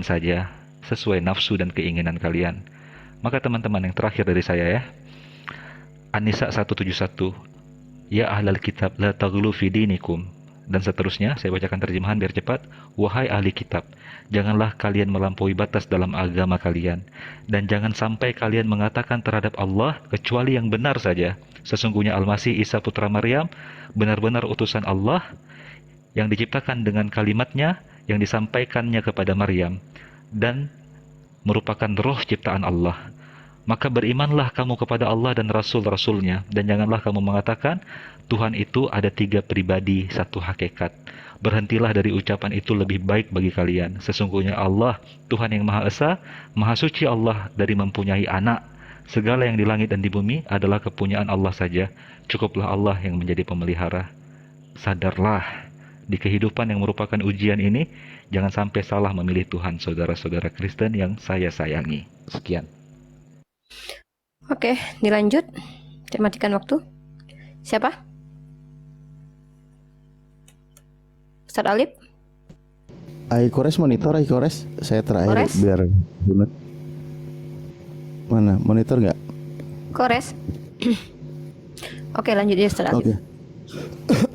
saja sesuai nafsu dan keinginan kalian. Maka teman-teman, yang terakhir dari saya ya, An-Nisa 171, ya ahlal kitab la taghlu fi dinikum, dan seterusnya. Saya bacakan terjemahan biar cepat. Wahai ahli kitab, janganlah kalian melampaui batas dalam agama kalian, dan jangan sampai kalian mengatakan terhadap Allah kecuali yang benar saja. Sesungguhnya Al-Masih Isa putra Maryam benar-benar utusan Allah yang diciptakan dengan kalimatnya yang disampaikannya kepada Maryam, dan merupakan roh ciptaan Allah. Maka berimanlah kamu kepada Allah dan Rasul-Rasulnya, dan janganlah kamu mengatakan Tuhan itu ada 3 pribadi, 1 hakikat. Berhentilah dari ucapan itu, lebih baik bagi kalian. Sesungguhnya Allah, Tuhan yang Maha Esa, Maha Suci Allah dari mempunyai anak. Segala yang di langit dan di bumi adalah kepunyaan Allah saja. Cukuplah Allah yang menjadi pemelihara. Sadarlah, di kehidupan yang merupakan ujian ini, jangan sampai salah memilih Tuhan, saudara-saudara Kristen yang saya sayangi. Sekian. Oke, dilanjut. Saya matikan waktu. Siapa? Ustaz Alip? Kores monitor, Kores. Saya terakhir Kores? biar bunut. Mana monitor nggak? Kores? Oke, lanjut ya Ustaz Alip. Oke.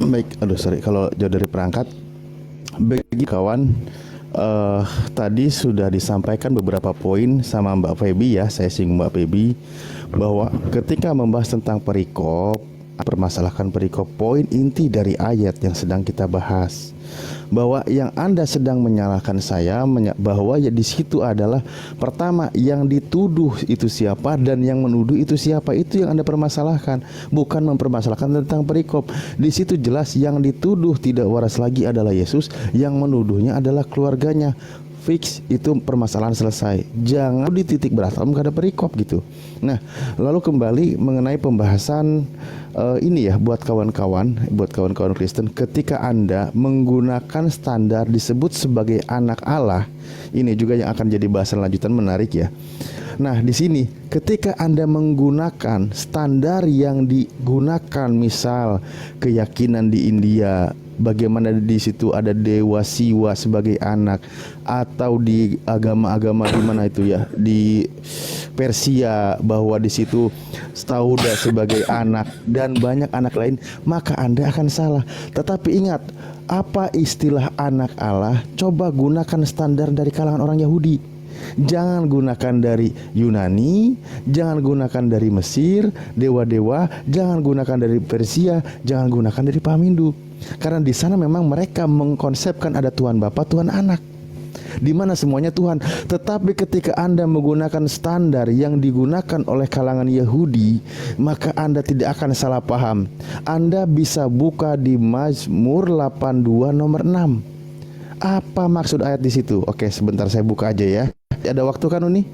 Baik, aduh sorry kalau jauh dari perangkat. Bagi kawan, tadi sudah disampaikan beberapa poin sama Mbak Feby ya. Saya singgung Mbak Feby bahwa ketika membahas tentang perikop, permasalahan perikop, poin inti dari ayat yang sedang kita bahas, bahwa yang Anda sedang menyalahkan saya, bahwa ya di situ adalah pertama yang dituduh itu siapa dan yang menuduh itu siapa, itu yang Anda permasalahkan, bukan mempermasalahkan tentang perikop. Di situ jelas yang dituduh tidak waras lagi adalah Yesus, yang menuduhnya adalah keluarganya. Fix, itu permasalahan selesai. Jangan dititik berat kalau nggak ada perikop gitu. Nah, lalu kembali mengenai pembahasan ini ya, buat kawan-kawan Kristen, ketika Anda menggunakan standar disebut sebagai anak Allah, ini juga yang akan jadi bahasan lanjutan menarik ya. Nah, di sini ketika Anda menggunakan standar yang digunakan, misal keyakinan di India, bagaimana di situ ada dewa Siwa sebagai anak, atau di agama-agama di mana itu ya, di Persia bahwa di situ Stauda sebagai anak dan banyak anak lain, maka Anda akan salah. Tetapi ingat, apa istilah anak Allah? Coba gunakan standar dari kalangan orang Yahudi. Jangan gunakan dari Yunani, jangan gunakan dari Mesir, dewa-dewa, jangan gunakan dari Persia, jangan gunakan dari paham Hindu. Karena di sana memang mereka mengkonsepkan ada Tuhan Bapa, Tuhan Anak, di mana semuanya Tuhan. Tetapi ketika Anda menggunakan standar yang digunakan oleh kalangan Yahudi, maka Anda tidak akan salah paham. Anda bisa buka di Mazmur 82 nomor 6. Apa maksud ayat di situ? Oke, sebentar saya buka aja ya. Ada waktu kan Uni?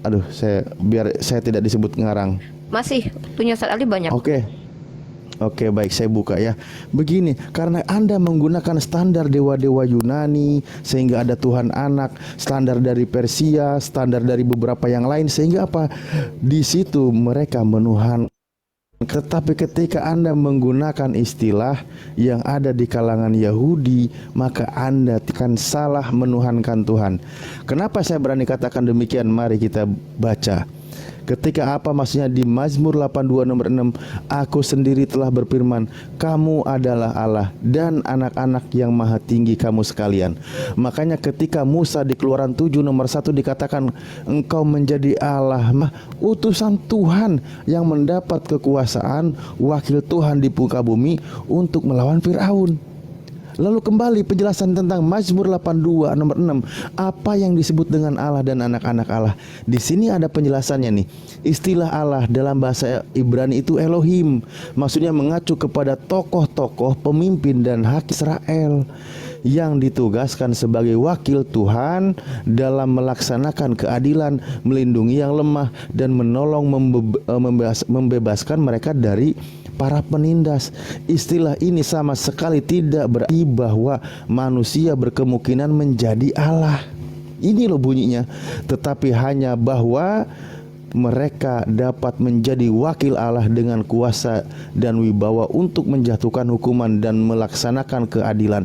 Aduh, biar saya tidak disebut ngarang. Masih, punya Ustaz Alip banyak. Oke, baik, saya buka ya. Begini, karena Anda menggunakan standar dewa-dewa Yunani sehingga ada Tuhan Anak, standar dari Persia, standar dari beberapa yang lain, sehingga apa? Di situ mereka menuhan. Tetapi ketika Anda menggunakan istilah yang ada di kalangan Yahudi, maka Anda akan salah menuhankan Tuhan. Kenapa saya berani katakan demikian? Mari kita baca. Ketika apa maksudnya di Mazmur 82 nomor 6, aku sendiri telah berfirman, kamu adalah Allah dan anak-anak yang maha tinggi kamu sekalian. Makanya ketika Musa di Keluaran 7 nomor 1 dikatakan, engkau menjadi Allah, utusan Tuhan yang mendapat kekuasaan, wakil Tuhan di muka bumi untuk melawan Firaun. Lalu kembali penjelasan tentang Mazmur 82 nomor 6. Apa yang disebut dengan Allah dan anak-anak Allah? Di sini ada penjelasannya nih. Istilah Allah dalam bahasa Ibrani itu Elohim. Maksudnya mengacu kepada tokoh-tokoh, pemimpin dan hak Israel yang ditugaskan sebagai wakil Tuhan dalam melaksanakan keadilan, melindungi yang lemah dan menolong membebaskan mereka dari para penindas. Istilah ini sama sekali tidak berarti bahwa manusia berkemungkinan menjadi Allah. Ini loh bunyinya. Tetapi hanya bahwa mereka dapat menjadi wakil Allah dengan kuasa dan wibawa untuk menjatuhkan hukuman dan melaksanakan keadilan.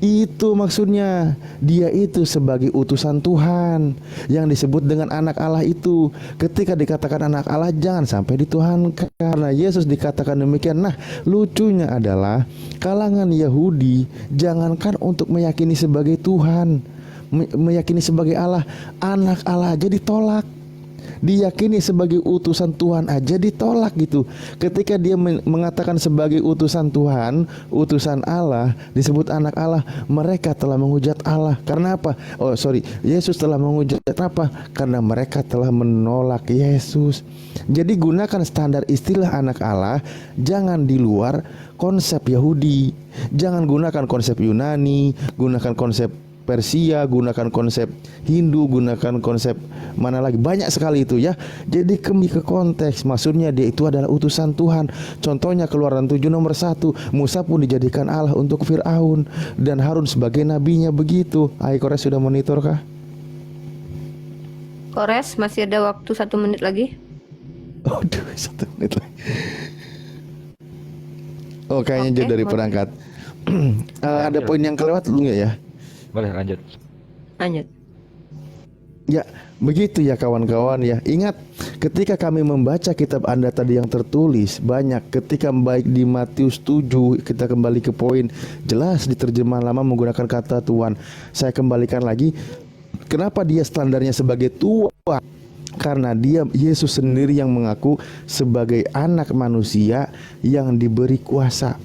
Itu maksudnya, dia itu sebagai utusan Tuhan yang disebut dengan anak Allah itu. Ketika dikatakan anak Allah, jangan sampai dituhankan. Karena Yesus dikatakan demikian. Nah, lucunya adalah kalangan Yahudi jangankan untuk meyakini sebagai Tuhan, meyakini sebagai Allah, anak Allah aja ditolak. Diyakini sebagai utusan Tuhan aja ditolak gitu. Ketika dia mengatakan sebagai utusan Tuhan, utusan Allah, disebut anak Allah, mereka telah menghujat Allah. Karena apa? Yesus telah menghujat apa? Karena mereka telah menolak Yesus. Jadi gunakan standar istilah anak Allah, jangan di luar konsep Yahudi. Jangan gunakan konsep Yunani, gunakan konsep Persia, gunakan konsep Hindu, gunakan konsep mana lagi, banyak sekali itu ya. Jadi kembali ke konteks, maksudnya dia itu adalah utusan Tuhan. Contohnya Keluaran 7 nomor 1, Musa pun dijadikan Allah untuk Fir'aun dan Harun sebagai nabinya, begitu. Kores sudah monitor kah? Kores, masih ada waktu 1 menit lagi. Aduh, 1 menit lagi. Oh, kayaknya jauh dari perangkat. Ada poin yang kelewat lu nggak ya? Boleh lanjut. Ya, begitu ya kawan-kawan ya. Ingat, ketika kami membaca kitab Anda tadi yang tertulis banyak, ketika baik di Matius 7, kita kembali ke poin, jelas di terjemahan lama menggunakan kata Tuhan. Saya kembalikan lagi, kenapa dia standarnya sebagai Tuhan? Karena dia, Yesus sendiri yang mengaku sebagai anak manusia yang diberi kuasa.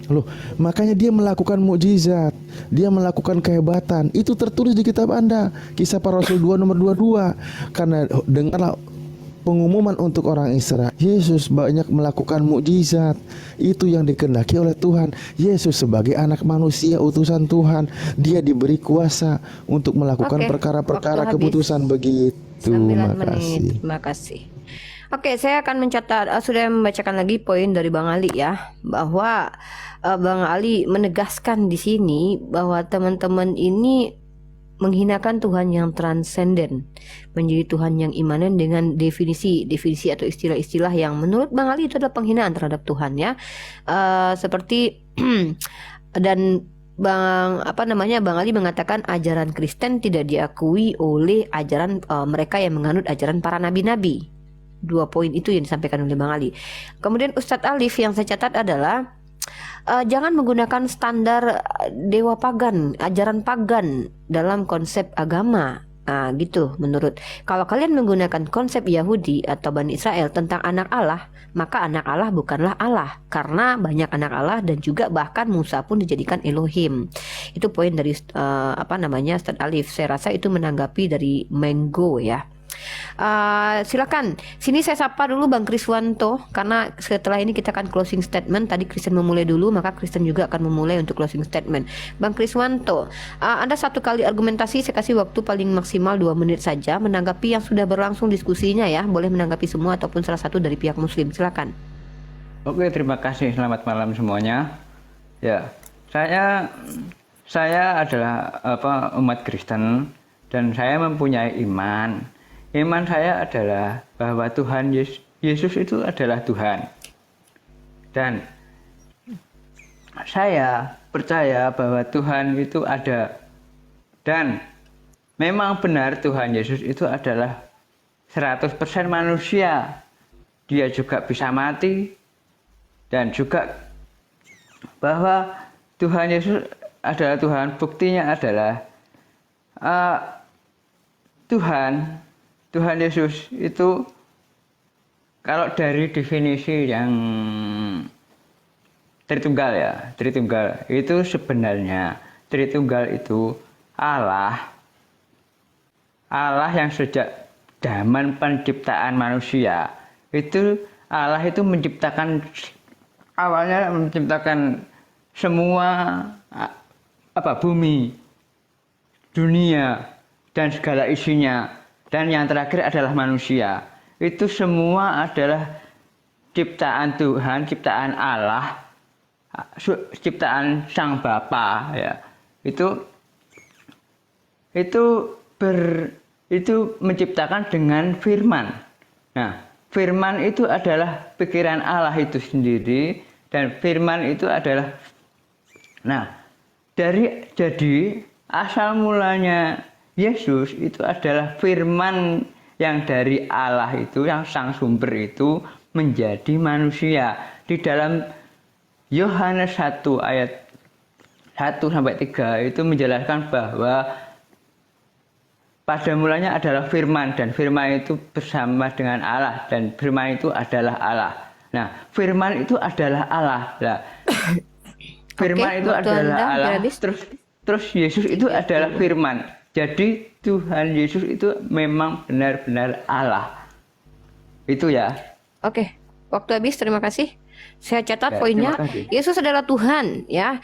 Loh, makanya dia melakukan mukjizat, dia melakukan kehebatan. Itu tertulis di kitab Anda, Kisah Para Rasul 2 nomor 22. Karena dengarlah pengumuman untuk orang Israel, Yesus banyak melakukan mukjizat. Itu yang dikehendaki oleh Tuhan. Yesus sebagai anak manusia, utusan Tuhan, dia diberi kuasa untuk melakukan perkara-perkara keputusan begitu. Terima kasih. Terima kasih. Oke, saya akan mencatat, sudah membacakan lagi poin dari Bang Ali ya, bahwa Bang Ali menegaskan di sini bahwa teman-teman ini menghinakan Tuhan yang transenden, menjadi Tuhan yang imanen dengan definisi atau istilah-istilah yang menurut Bang Ali itu adalah penghinaan terhadap Tuhan ya. Seperti dan Bang Ali mengatakan ajaran Kristen tidak diakui oleh ajaran mereka yang menganut ajaran para nabi-nabi. 2 poin itu yang disampaikan oleh Bang Ali. Kemudian Ustadz Alif yang saya catat adalah jangan menggunakan standar dewa pagan, ajaran pagan dalam konsep agama. Gitu menurut. Kalau kalian menggunakan konsep Yahudi atau Bani Israel tentang anak Allah, maka anak Allah bukanlah Allah, karena banyak anak Allah dan juga bahkan Musa pun dijadikan Elohim. Itu poin dari Ustadz Alif. Saya rasa itu menanggapi dari Mango ya. Silakan. Sini saya sapa dulu Bang Kriswanto, karena setelah ini kita akan closing statement. Tadi Kristen memulai dulu, maka Kristen juga akan memulai untuk closing statement. Bang Kriswanto, Anda 1 kali argumentasi, saya kasih waktu paling maksimal 2 menit saja menanggapi yang sudah berlangsung diskusinya ya. Boleh menanggapi semua ataupun salah satu dari pihak Muslim. Silakan. Oke, terima kasih. Selamat malam semuanya. Ya, saya adalah umat Kristen dan saya mempunyai iman. Iman saya adalah bahwa Tuhan Yesus itu adalah Tuhan. Dan saya percaya bahwa Tuhan itu ada. Dan memang benar Tuhan Yesus itu adalah 100% manusia. Dia juga bisa mati. Dan juga bahwa Tuhan Yesus adalah Tuhan. Buktinya adalah Tuhan Yesus itu, kalau dari definisi yang Tritunggal itu sebenarnya Tritunggal itu Allah yang sejak zaman penciptaan manusia itu Allah itu awalnya menciptakan semua bumi, dunia dan segala isinya. Dan yang terakhir adalah manusia. Itu semua adalah ciptaan Tuhan, ciptaan Allah, ciptaan Sang Bapa ya. Itu menciptakan dengan firman. Nah, firman itu adalah pikiran Allah itu sendiri, dan firman itu adalah, nah, jadi asal mulanya Yesus itu adalah firman yang dari Allah itu, yang sang sumber itu menjadi manusia. Di dalam Yohanes 1 ayat 1-3 itu menjelaskan bahwa pada mulanya adalah firman, dan firman itu bersama dengan Allah, dan firman itu adalah Allah. Nah, firman itu adalah Allah. Nah, firman itu waktu adalah Anda Allah. habis. Terus Yesus itu adalah firman. Jadi Tuhan Yesus itu memang benar-benar Allah. Itu ya. Oke, waktu habis. Terima kasih. Saya catat Ya, poinnya. terima kasih. Yesus adalah Tuhan, ya,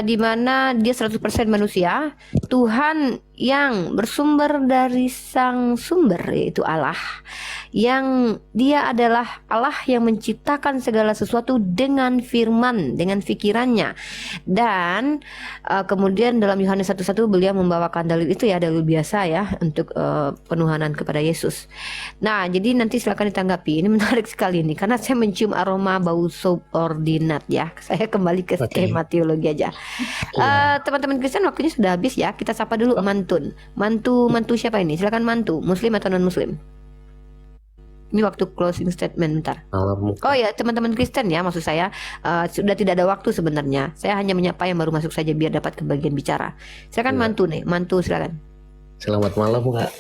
di mana Dia 100% manusia, Tuhan yang bersumber dari sang sumber, yaitu Allah, yang Dia adalah Allah yang menciptakan segala sesuatu dengan firman, dengan pikirannya. Dan kemudian dalam Yohanes 1:1 beliau membawakan dalil itu, ya, dalil biasa ya untuk penuhanan kepada Yesus. Nah, jadi nanti silakan ditanggapi. Ini menarik sekali nih, karena saya mencium aroma bau subordinat, ya. Saya kembali ke skema teologi aja. Teman-teman Kristen, waktunya sudah habis, ya. Kita sapa dulu mantu siapa ini? Silakan mantu, Muslim atau non Muslim? Ini waktu closing statement, bentar. Oh ya, teman-teman Kristen, ya, maksud saya sudah tidak ada waktu sebenarnya. Saya hanya menyapa yang baru masuk saja biar dapat kebagian bicara. Silakan mantu nih, mantu silakan. Selamat malam, Kak.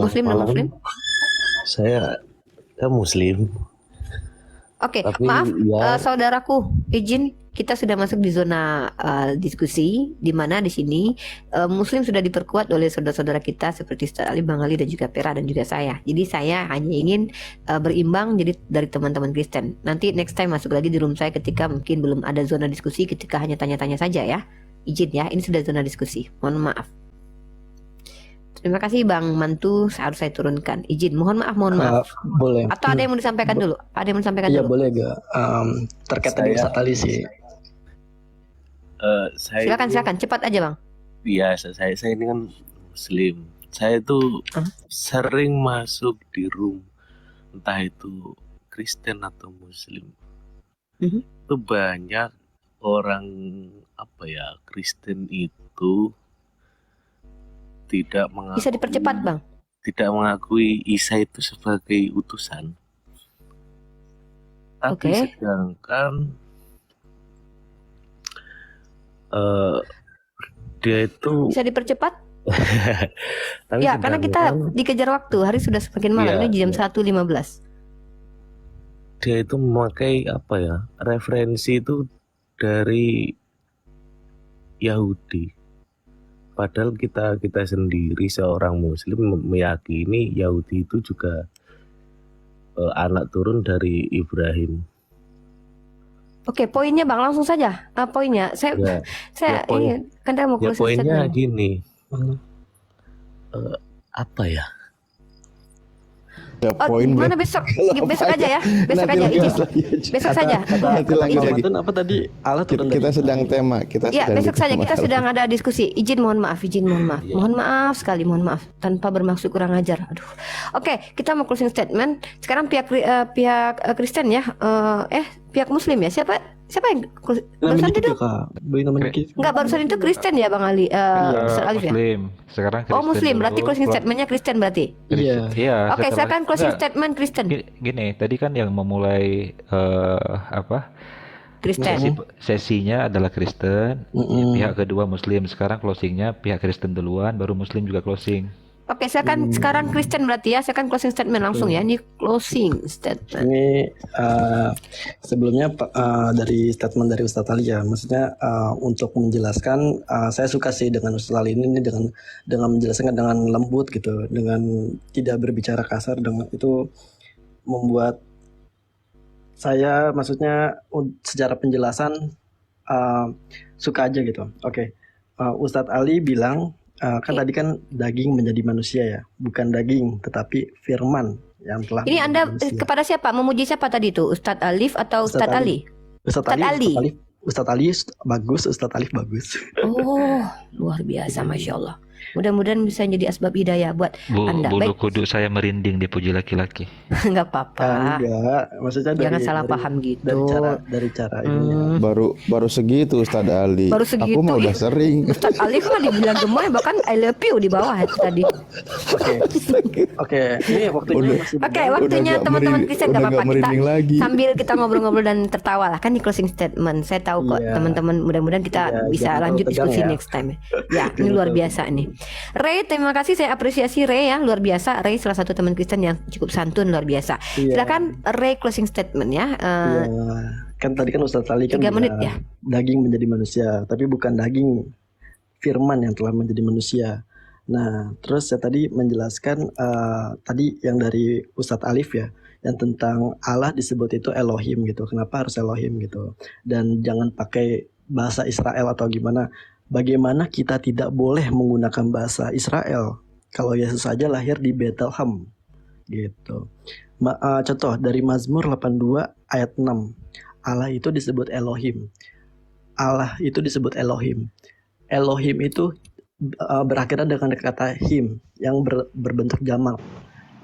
Muslim non Muslim? Saya Muslim. Oke, Tapi maaf, ya- saudaraku, izin, kita sudah masuk di zona diskusi, di mana di sini Muslim sudah diperkuat oleh saudara-saudara kita seperti Ustaz Ali, Bang Ali, dan juga Pera, dan juga saya. Jadi saya hanya ingin berimbang jadi dari teman-teman Kristen. Nanti next time masuk lagi di room saya ketika mungkin belum ada zona diskusi, ketika hanya tanya-tanya saja, ya. Izin, ya, ini sudah zona diskusi. Mohon maaf. Terima kasih Bang Mantu, harus saya turunkan. Izin, mohon maaf. Boleh. Atau ada yang mau disampaikan dulu? Ada yang mau disampaikan Iya dulu? boleh gak? Terkait tadi Ustaz Ali sih. Silakan, cepat aja Bang. Iya, saya ini kan Muslim. Saya tuh sering masuk di room, entah itu Kristen atau Muslim. Itu banyak orang Kristen itu tidak mengakui, Bisa dipercepat Bang. tidak mengakui Isa itu sebagai utusan. Tapi Oke. sedangkan dia itu Bisa dipercepat? tapi Ya, karena kita sedangkan dikejar waktu. Hari sudah semakin malam, Iya, ini jam iya. 1:15. dia itu memakai referensi itu dari Yahudi. Padahal kita sendiri seorang Muslim meyakini Yahudi itu juga anak turun dari Ibrahim. Oke, poinnya Bang, langsung saja. Poinnya, saya Ya, poin- ini kan saya mau Ya closing poinnya statement. gini, apa ya? Ya, poin Mana besok? Besok aja ya. Besok aja, izin. Besok saja. Nanti lagi lagi. Ramadan apa tadi? Allah turun Kita dari sedang tema. Ya, besok saja kita sedang sedang ada diskusi. Izin, mohon maaf. Mohon maaf sekali, mohon maaf. Tanpa bermaksud kurang ajar. Aduh. Oke, kita mau closing statement. Sekarang pihak Kristen ya. Pihak Muslim ya. Siapa yang barusan namanya itu? juga Kak. Beri namanya kita. Enggak, barusan itu Kristen ya Bang Ali. Ustaz Alif ya. Muslim. Sekarang Kristen Oh, Muslim. dulu. Berarti closing statementnya Kristen berarti. Iya. Iya. Oke, setelah- silakan closing Enggak, statement Kristen. Gini, tadi kan yang memulai Kristen. sesinya adalah Kristen. Mm-mm. Pihak kedua Muslim. Sekarang closingnya pihak Kristen duluan, baru Muslim juga closing. Oke, silakan sekarang Kristen berarti ya. Silakan closing statement langsung ya. Ini closing statement. Ini sebelumnya dari statement dari Ustadz Ali ya, maksudnya untuk menjelaskan, saya suka sih dengan Ustadz Ali ini dengan menjelaskan dengan lembut gitu, dengan tidak berbicara kasar, dengan itu membuat saya maksudnya secara penjelasan suka aja gitu. Oke. Ustadz Ali bilang kan tadi kan daging menjadi manusia ya, bukan daging tetapi firman yang telah Ini Anda menjadi manusia. kepada siapa? Memuji siapa tadi itu? Ustadz Alif atau Ustadz Ustadz Ali? Ustadz Ustadz Ali. Ustadz Ali bagus, Ustadz Alif bagus. Oh, luar biasa, Masya Allah. Mudah-mudahan bisa jadi asbab hidayah buat Anda. Bulu Baik, kuduk saya merinding dipuji laki-laki. nggak apa-apa. Enggak, maksudnya Jangan salah paham gitu. dari cara ininya. Baru segitu Ustadz Ali. Baru segitu. Aku mah udah sering. Ustadz Alif mah dibilang gemoy, bahkan I love you di bawah itu tadi. Oke, ini waktunya masih Oke, banyak. waktunya nggak teman-teman merinding- Kristen udah nggak nggak apa-apa kita merinding lagi. sambil kita ngobrol-ngobrol dan tertawa lah kan di closing statement. Saya tahu kok Iya. teman-teman, mudah-mudahan kita Iya, bisa jangan lanjut terlalu tegang diskusi ya. next time. Ya, ini luar biasa nih. Ray, terima kasih, saya apresiasi Ray ya, luar biasa. Ray salah satu teman Kristen yang cukup santun, luar biasa. Iya. Silakan Ray closing statement ya. Iya. Kan tadi kan Ustadz Ali kan 3 menit bilang ya. daging menjadi manusia, tapi bukan daging firman yang telah menjadi manusia. Nah, terus saya tadi menjelaskan tadi yang dari Ustadz Alif ya, yang tentang Allah disebut itu Elohim gitu. Kenapa harus Elohim gitu? Dan jangan pakai bahasa Israel atau gimana. Bagaimana kita tidak boleh menggunakan bahasa Israel kalau Yesus saja lahir di Bethlehem gitu. Contoh dari Mazmur 82 ayat 6. Allah itu disebut Elohim. Allah itu disebut Elohim. Elohim itu berakhiran dengan kata him yang berbentuk jamak.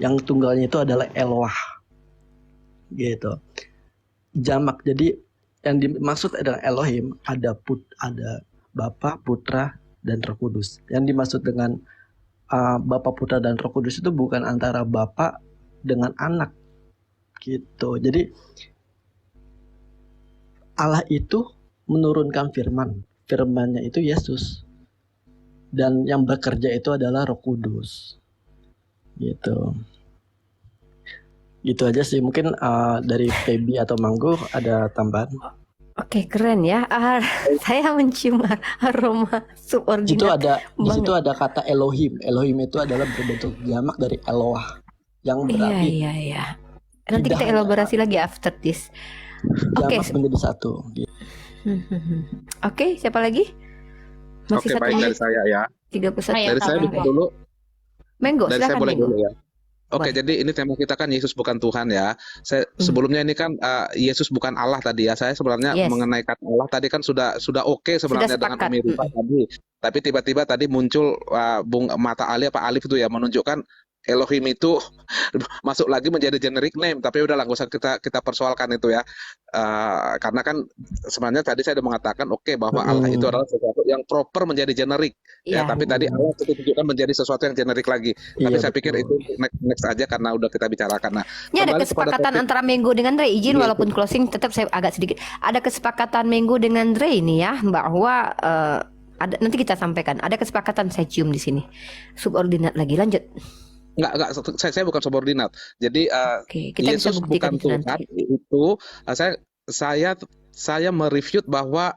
Yang tunggalnya itu adalah Eloah. Gitu. Jamak. Jadi yang dimaksud adalah Elohim, ada Bapa, Putra, dan Roh Kudus. Yang dimaksud dengan Bapa, Putra, dan Roh Kudus itu bukan antara Bapa dengan anak gitu. Jadi Allah itu menurunkan firman. Firman-Nya itu Yesus. Dan yang bekerja itu adalah Roh Kudus. Gitu. Gitu aja sih. Mungkin dari Feby atau Manggo ada tambahan. Oke, keren ya. Saya mencium aroma subordinat. Di situ ada kata Elohim. Elohim itu adalah berbentuk jamak dari Eloah yang berarti Iya. Nanti tidak kita elaborasi lagi after this. Oke. jamak menjadi satu. Gitu. Oke, siapa lagi? Masih Oke, 1 baik, dari menit saya ya. 31. Dari saya dulu. Menggo, Dari saya silakan boleh Menggo. dulu ya. Oke, Boleh. jadi ini tema kita kan Yesus bukan Tuhan ya. Saya sebelumnya ini kan Yesus bukan Allah tadi ya. Saya sebenarnya Yes. mengenai kata Allah tadi kan sudah oke sebenarnya dengan sepakat. Umi Rifa tadi. Tapi tiba-tiba tadi muncul Bung Mata Ali apa Alif itu ya menunjukkan Elohim itu masuk lagi menjadi generic name, tapi udah lah nggak usah kita persoalkan itu ya. Karena kan sebenarnya tadi saya sudah mengatakan bahwa Allah itu adalah sesuatu yang proper menjadi generik ya, Iya. tapi tadi Allah ditunjukkan menjadi sesuatu yang generik lagi. Tapi Iya, saya pikir betul. itu next aja karena udah kita bicarakan. Nah, Ini ada kembali kepada kesepakatan topik. antara Menggo dengan Dre. Izin Iya, walaupun closing tetap saya agak sedikit. Ada kesepakatan Menggo dengan Dre ini ya, bahwa ada, nanti kita sampaikan. Ada kesepakatan saya cium di sini. Subordinat lagi, lanjut. Enggak, saya bukan subordinat. Jadi Oke, kita bisa Yesus buktikan bukan itu Tuhan nanti. itu saya merefute bahwa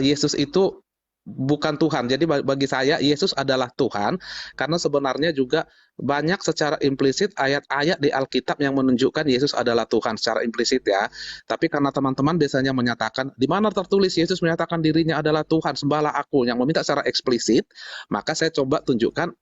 Yesus itu bukan Tuhan. Jadi bagi saya Yesus adalah Tuhan karena sebenarnya juga banyak secara implisit ayat-ayat di Alkitab yang menunjukkan Yesus adalah Tuhan secara implisit ya. Tapi karena teman-teman biasanya menyatakan di mana tertulis Yesus menyatakan dirinya adalah Tuhan, sembahlah aku, yang meminta secara eksplisit, maka saya coba tunjukkan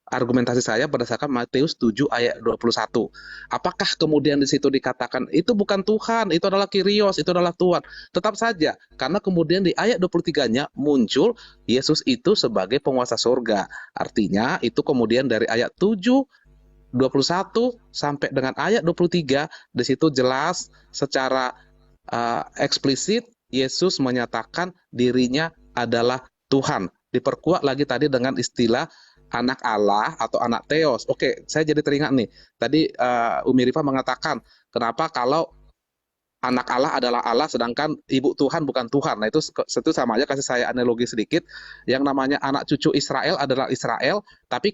argumentasi saya berdasarkan Matius 7 ayat 21. Apakah kemudian di situ dikatakan itu bukan Tuhan, itu adalah Kyrios, itu adalah Tuhan? Tetap saja, karena kemudian di ayat 23-nya muncul Yesus itu sebagai penguasa surga. Artinya itu kemudian dari ayat 7 21 sampai dengan ayat 23 di situ jelas secara eksplisit Yesus menyatakan dirinya adalah Tuhan. Diperkuat lagi tadi dengan istilah anak Allah atau anak Theos. Oke, saya jadi teringat nih. Tadi Umi Rifa mengatakan, kenapa kalau anak Allah adalah Allah sedangkan ibu Tuhan bukan Tuhan. Nah itu sama aja, kasih saya analogi sedikit. Yang namanya anak cucu Israel adalah Israel, tapi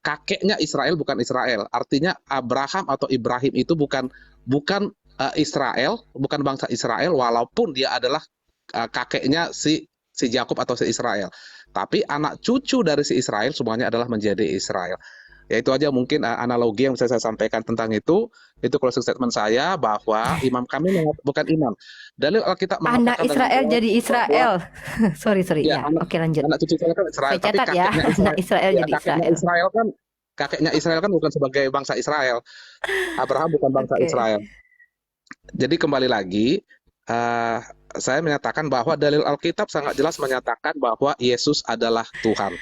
kakeknya Israel bukan Israel. Artinya Abraham atau Ibrahim itu bukan Israel, bukan bangsa Israel, walaupun dia adalah kakeknya si Yakub atau si Israel. Tapi anak cucu dari si Israel semuanya adalah menjadi Israel. Ya itu aja mungkin analogi yang bisa saya sampaikan tentang itu. Itu closing statement saya bahwa imam kami bukan imam. Dalil Alkitab Anak mengatakan Israel jadi Israel. sorry Ya, ya. Oke, lanjut. anak cucu Israel kan Israel, Saya tapi catat ya. kakeknya Anak Israel jadi kakeknya Israel. kakeknya Israel kan bukan sebagai bangsa Israel. Abraham bukan bangsa Oke. Israel. Jadi kembali lagi, saya menyatakan bahwa dalil Alkitab sangat jelas menyatakan bahwa Yesus adalah Tuhan.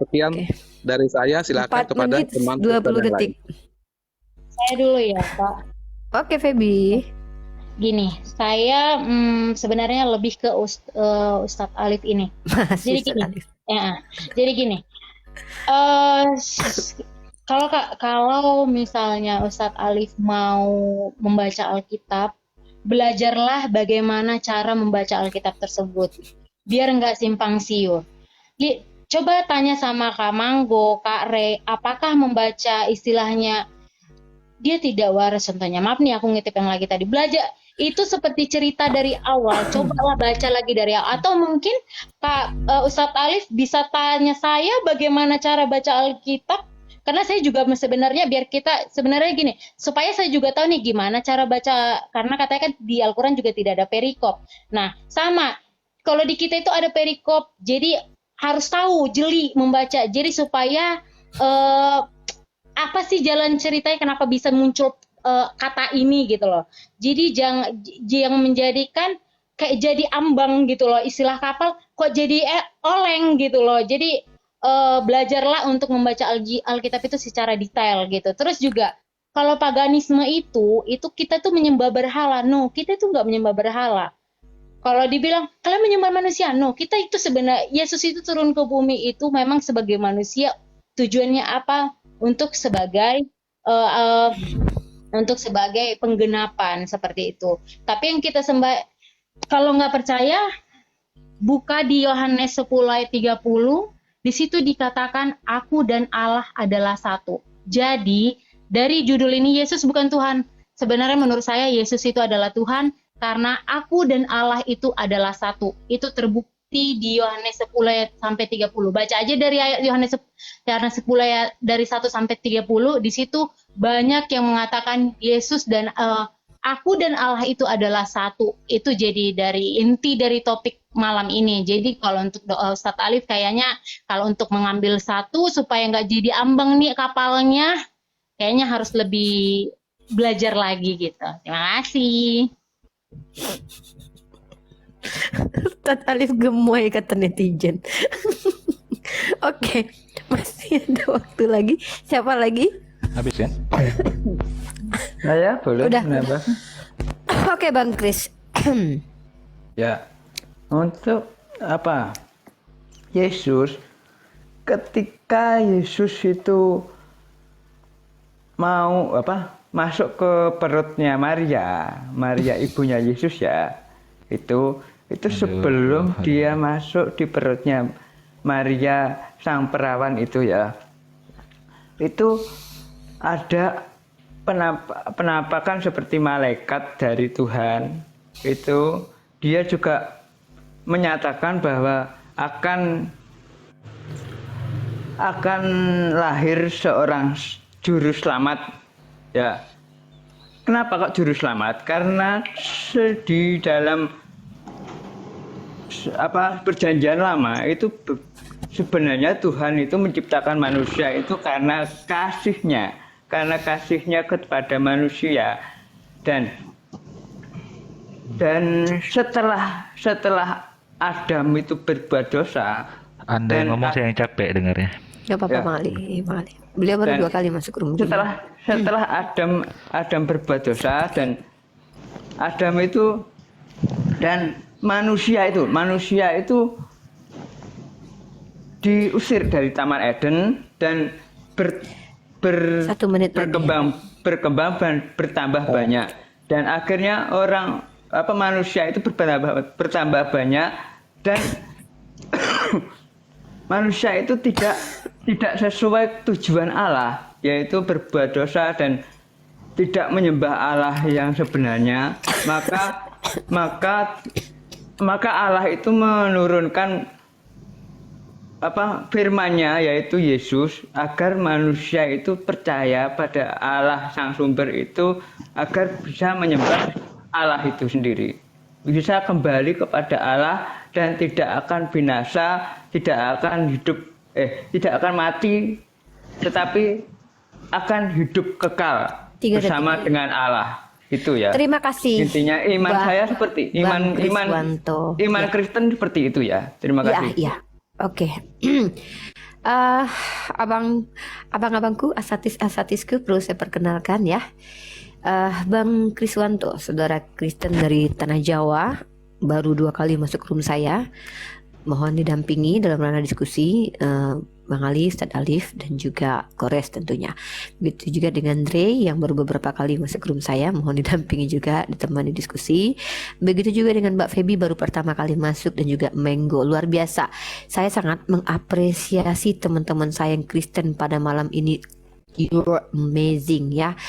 Sekian Oke. dari saya, silakan 4 kepada menit teman 20 yang lain. detik. Saya dulu ya, Pak. Oke, Feby. Gini, saya sebenarnya lebih ke Ustadz Alif ini. Masih Jadi gini, Alif. jadi gini. Kalau misalnya Ustadz Alif mau membaca Alkitab, belajarlah bagaimana cara membaca Alkitab tersebut, biar nggak simpang siur. Coba tanya sama Kak Manggo, Kak Re, apakah membaca istilahnya dia tidak waras contohnya. Maaf nih aku ngitip yang lagi tadi. Belajar itu seperti cerita dari awal. Cobalah baca lagi dari awal. Atau mungkin Kak Ustadz Alif bisa tanya saya bagaimana cara baca Alkitab. Karena saya juga sebenarnya biar kita sebenarnya gini, supaya saya juga tahu nih gimana cara baca, karena katanya kan di Al-Quran juga tidak ada perikop. Nah, sama. Kalau di kita itu ada perikop, jadi harus tahu, jeli membaca. Jadi supaya apa sih jalan ceritanya kenapa bisa muncul kata ini gitu loh. Jadi jangan menjadikan kayak jadi ambang gitu loh, istilah kapal kok jadi oleng gitu loh. Jadi belajarlah untuk membaca Alkitab itu secara detail gitu. Terus juga kalau paganisme itu kita tuh menyembah berhala. No, kita itu nggak menyembah berhala. Kalau dibilang kalian menyembah manusia, no, kita itu sebenarnya Yesus itu turun ke bumi itu memang sebagai manusia. Tujuannya apa? Untuk sebagai penggenapan seperti itu. Tapi yang kita sembah, kalau nggak percaya, buka di Yohanes 10 ayat 30, di situ dikatakan aku dan Allah adalah satu. Jadi dari judul ini Yesus bukan Tuhan. Sebenarnya menurut saya Yesus itu adalah Tuhan karena aku dan Allah itu adalah satu. Itu terbukti di Yohanes 10 ayat sampai 30. Baca aja dari ayat Yohanes 10 ayat dari 1 sampai 30. Di situ banyak yang mengatakan Yesus dan aku dan Allah itu adalah satu. Itu jadi dari inti dari topik malam ini. Jadi kalau untuk Ustadz Alif kayaknya kalau untuk mengambil satu supaya nggak jadi ambang nih kapalnya, kayaknya harus lebih belajar lagi gitu. Terima kasih. Ustadz Alif gemoy kata netizen. Oke, masih ada waktu lagi. Siapa lagi? Habis ya? Saya boleh Udah. menambah? Oke, Bang Kris. Ya, untuk apa? Yesus, ketika Yesus itu mau masuk ke perutnya Maria ibunya Yesus ya, itu sebelum dia masuk di perutnya Maria sang perawan itu ya, itu ada penampakan seperti malaikat dari Tuhan. Itu dia juga menyatakan bahwa akan lahir seorang juru selamat ya. Kenapa kok juru selamat? Karena di dalam perjanjian lama itu sebenarnya Tuhan itu menciptakan manusia itu karena kasihnya kepada manusia. Dan setelah Adam itu berbuat dosa, Anda yang ngomong saya yang capek dengarnya. Gak apa-apa, Ya. Bang Ali. Beliau baru 2 kali masuk room. Setelah Adam berbuat dosa dan Adam itu dan manusia itu diusir dari Taman Eden dan 1 menit lagi. berkembang dan bertambah banyak, dan akhirnya manusia itu bertambah banyak dan manusia itu tidak sesuai tujuan Allah, yaitu berbuat dosa dan tidak menyembah Allah yang sebenarnya. Maka Allah itu menurunkan firman-Nya, yaitu Yesus, agar manusia itu percaya pada Allah sang sumber itu, agar bisa menyembah Allah itu sendiri, bisa kembali kepada Allah dan tidak akan binasa, tidak akan mati, tetapi akan hidup kekal 3 bersama detik. dengan Allah. Itu ya. Terima kasih. Intinya iman Bang- saya seperti Bang iman Kriswanto. Ya. Kristen seperti itu ya. Terima kasih. Iya. Oke. Eh, abang-abangku, asatisku perlu saya perkenalkan ya. Bang Kriswanto, saudara Kristen dari Tanah Jawa, baru 2 kali masuk room saya. Mohon didampingi dalam ranah diskusi Bang Ali, Ustadz Alif, dan juga Kores tentunya. Begitu juga dengan Dre yang baru beberapa kali masuk room saya, mohon didampingi juga, ditemani diskusi. Begitu juga dengan Mbak Feby baru pertama kali masuk, dan juga Menggo. Luar biasa. Saya sangat mengapresiasi teman-teman saya yang Kristen pada malam ini. You're amazing ya.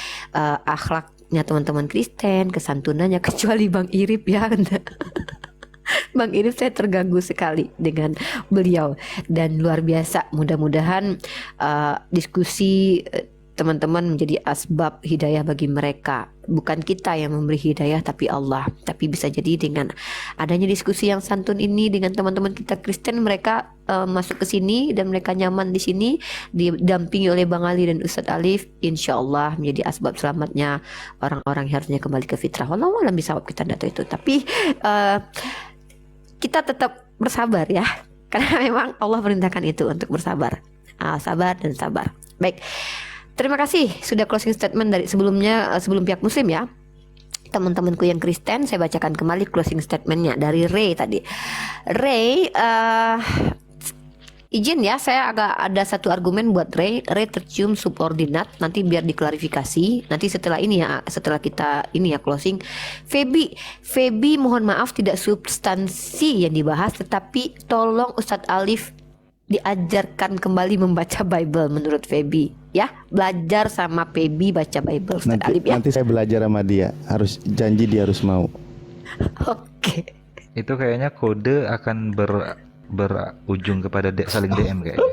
Akhlaknya teman-teman Kristen, kesantunannya, kecuali Bang Irip ya. Bang Irip, saya terganggu sekali dengan beliau, dan luar biasa. Mudah-mudahan diskusi teman-teman menjadi asbab hidayah bagi mereka. Bukan kita yang memberi hidayah, tapi Allah. Tapi bisa jadi dengan adanya diskusi yang santun ini dengan teman-teman kita Kristen, mereka masuk ke sini dan mereka nyaman di sini, didampingi oleh Bang Ali dan Ustadz Alif, insya Allah menjadi asbab selamatnya orang-orang yang harusnya kembali ke fitrah. Wallahu a'lam bishawab, kita tidak tahu itu. Tapi kita tetap bersabar ya, karena memang Allah perintahkan itu untuk bersabar. Sabar dan sabar. Baik, terima kasih sudah closing statement dari sebelumnya, sebelum pihak muslim ya. Teman-temanku yang Kristen, saya bacakan kembali closing statementnya dari Ray tadi. Ray, izin ya, saya agak ada satu argumen buat Ray. Ray tercium subordinat, nanti biar diklarifikasi. Nanti setelah ini ya, setelah kita ini ya closing. Feby mohon maaf tidak substansi yang dibahas, tetapi tolong Ustadz Alif diajarkan kembali membaca Bible menurut Feby ya. Belajar sama Feby baca Bible Ustadz Alif ya. Nanti saya belajar sama dia, harus janji dia harus mau. Oke. Itu kayaknya kode akan berujung kepada saling DM kayaknya.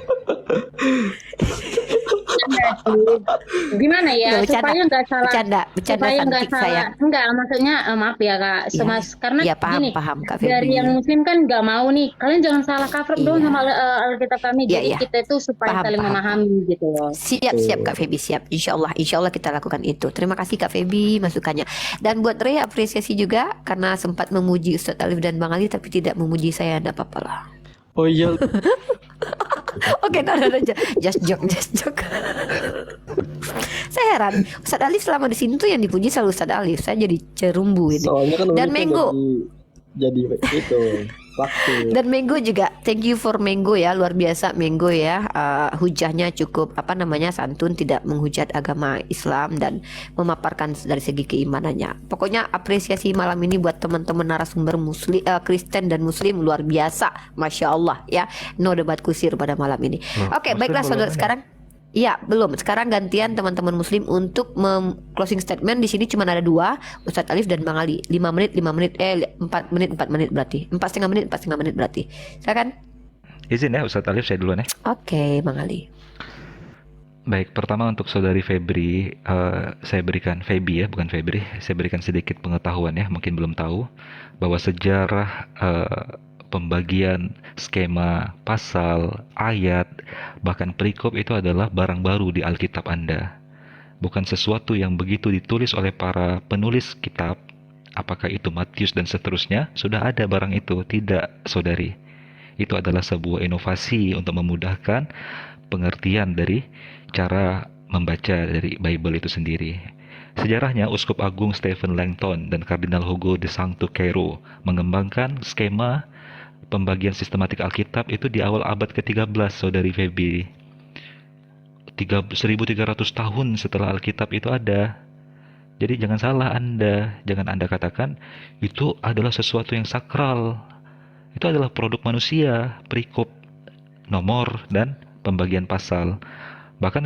Gimana ya, supaya nggak salah, bercanda supaya nggak cantik saya. salah, enggak, maksudnya maaf ya Kak, karena ya, paham, gini, paham Kak dari Feby. yang muslim kan nggak mau nih, kalian jangan salah cover dong sama Alkitab kami, jadi kita itu supaya Paham, saling paham. memahami gitu loh. Siap Kak Feby, siap. Insya Allah kita lakukan itu. Terima kasih Kak Feby masukannya. Dan buat Ray, apresiasi juga karena sempat memuji Ustadz Alif dan Bang Ali, tapi tidak memuji saya, tidak apa-apa lah. Oh iya. Oke, just joke. Saya heran, Ustadz Alif selama di sini tuh yang dipuji selalu Ustadz Alif. Saya jadi cerumbu ini. Soalnya kan Dan Menggo. Jadi itu waktu. Dan Menggo juga, thank you for Menggo ya, luar biasa Menggo ya. Hujahnya cukup santun, tidak menghujat agama Islam dan memaparkan dari segi keimanannya. Pokoknya apresiasi malam ini buat teman-teman narasumber muslim, Kristen dan Muslim, luar biasa, masya Allah ya. No debat kusir pada malam ini. Oke, baiklah saudara sekarang. Iya, belum. Sekarang gantian teman-teman Muslim untuk closing statement. Di sini cuma ada 2, Ustadz Alif dan Bang Ali. 5 menit, 4 menit berarti. 4,5 menit berarti. Silakan. Izin ya Ustadz Alif, saya duluan ya. Oke, Bang Ali. Baik, pertama untuk saudari Febri, saya berikan Feby ya, bukan Febri. Saya berikan sedikit pengetahuan ya, mungkin belum tahu bahwa sejarah pembagian skema pasal, ayat, bahkan perikop itu adalah barang baru di Alkitab Anda. Bukan sesuatu yang begitu ditulis oleh para penulis kitab, apakah itu Matius dan seterusnya, sudah ada barang itu. Tidak, saudari. Itu adalah sebuah inovasi untuk memudahkan pengertian dari cara membaca dari Bible itu sendiri. Sejarahnya, Uskup Agung Stephen Langton dan Kardinal Hugo de Sancto Cairo mengembangkan skema pembagian sistematik Alkitab itu di awal abad ke-13, saudari Feby. 1300 tahun setelah Alkitab itu ada. Jadi jangan salah Anda, jangan Anda katakan itu adalah sesuatu yang sakral. Itu adalah produk manusia, perikop, nomor, dan pembagian pasal. Bahkan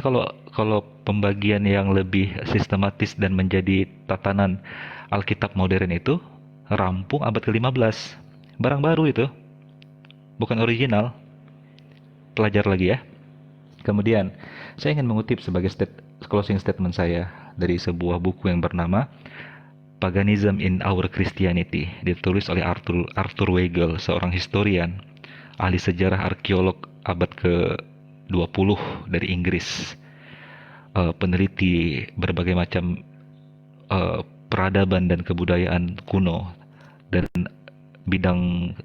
kalau pembagian yang lebih sistematis dan menjadi tatanan Alkitab modern itu rampung abad ke-15. Barang baru itu. Bukan original. Pelajar lagi ya. Kemudian saya ingin mengutip sebagai closing statement saya dari sebuah buku yang bernama Paganism in Our Christianity, ditulis oleh Arthur Weigel, seorang historian, ahli sejarah arkeolog abad ke-20 dari Inggris, peneliti berbagai macam peradaban dan kebudayaan kuno, dan bidang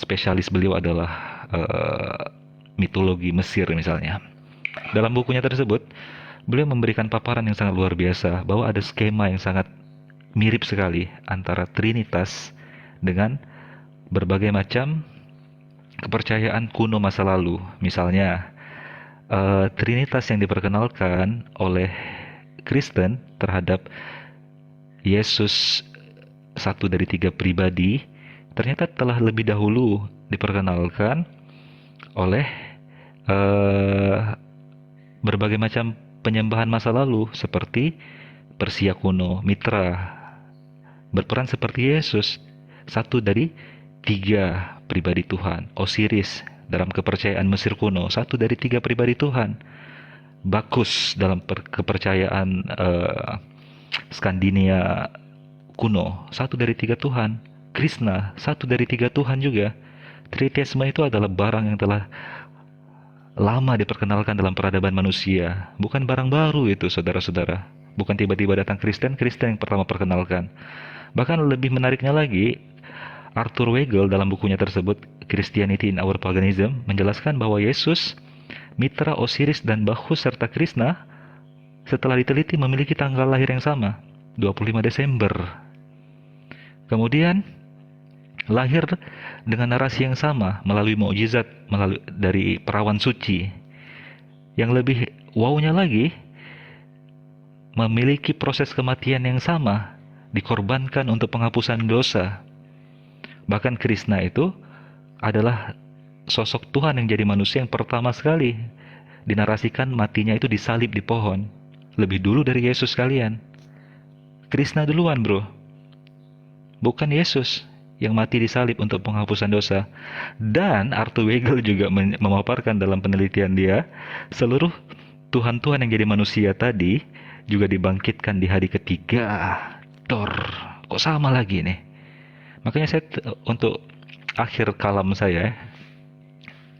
spesialis beliau adalah mitologi Mesir misalnya. Dalam bukunya tersebut, beliau memberikan paparan yang sangat luar biasa bahwa ada skema yang sangat mirip sekali antara Trinitas dengan berbagai macam kepercayaan kuno masa lalu. Misalnya, Trinitas yang diperkenalkan oleh Kristen terhadap Yesus, satu dari 3 pribadi, ternyata telah lebih dahulu diperkenalkan oleh berbagai macam penyembahan masa lalu seperti Persia kuno, Mitra, berperan seperti Yesus, satu dari 3 pribadi Tuhan. Osiris dalam kepercayaan Mesir kuno, satu dari 3 pribadi Tuhan. Bakus dalam kepercayaan Skandinavia kuno, satu dari 3 Tuhan. Krishna, satu dari 3 Tuhan juga. Tritheisme itu adalah barang yang telah lama diperkenalkan dalam peradaban manusia. Bukan barang baru itu, saudara-saudara. Bukan tiba-tiba datang Kristen yang pertama perkenalkan. Bahkan lebih menariknya lagi, Arthur Weigel dalam bukunya tersebut, Christianity in Our Paganism, menjelaskan bahwa Yesus, Mitra, Osiris, dan Bacchus serta Krishna setelah diteliti memiliki tanggal lahir yang sama, 25 Desember. Kemudian lahir dengan narasi yang sama melalui mukjizat dari perawan suci. Yang lebih wow-nya lagi, memiliki proses kematian yang sama, dikorbankan untuk penghapusan dosa. Bahkan Krishna itu adalah sosok Tuhan yang jadi manusia yang pertama sekali dinarasikan matinya itu disalib di pohon, lebih dulu dari Yesus sekalian. Krishna duluan, bro, bukan Yesus yang mati disalib untuk penghapusan dosa. Dan Arthur Weigel juga memaparkan dalam penelitian dia, seluruh Tuhan-Tuhan yang jadi manusia tadi juga dibangkitkan di hari ketiga. Kok sama lagi nih? Makanya saya untuk akhir kalam saya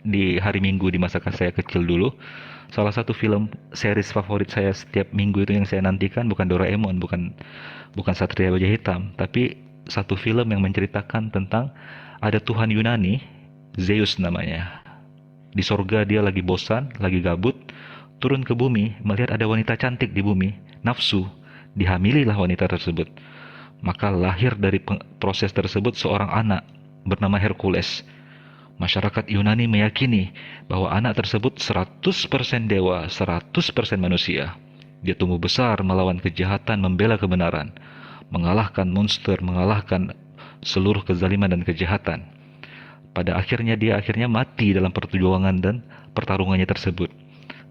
di hari Minggu di masa saya kecil dulu, salah satu film series favorit saya setiap minggu itu yang saya nantikan bukan Doraemon, bukan Satria Baja Hitam, tapi satu film yang menceritakan tentang ada Tuhan Yunani, Zeus namanya. Di sorga dia lagi bosan, lagi gabut, turun ke bumi, melihat ada wanita cantik di bumi, nafsu, dihamililah wanita tersebut. Maka lahir dari proses tersebut seorang anak bernama Hercules. Masyarakat Yunani meyakini bahwa anak tersebut 100% dewa, 100% manusia. Dia tumbuh besar melawan kejahatan, membela kebenaran, mengalahkan monster, mengalahkan seluruh kezaliman dan kejahatan. Pada akhirnya dia mati dalam perjuangan dan pertarungannya tersebut.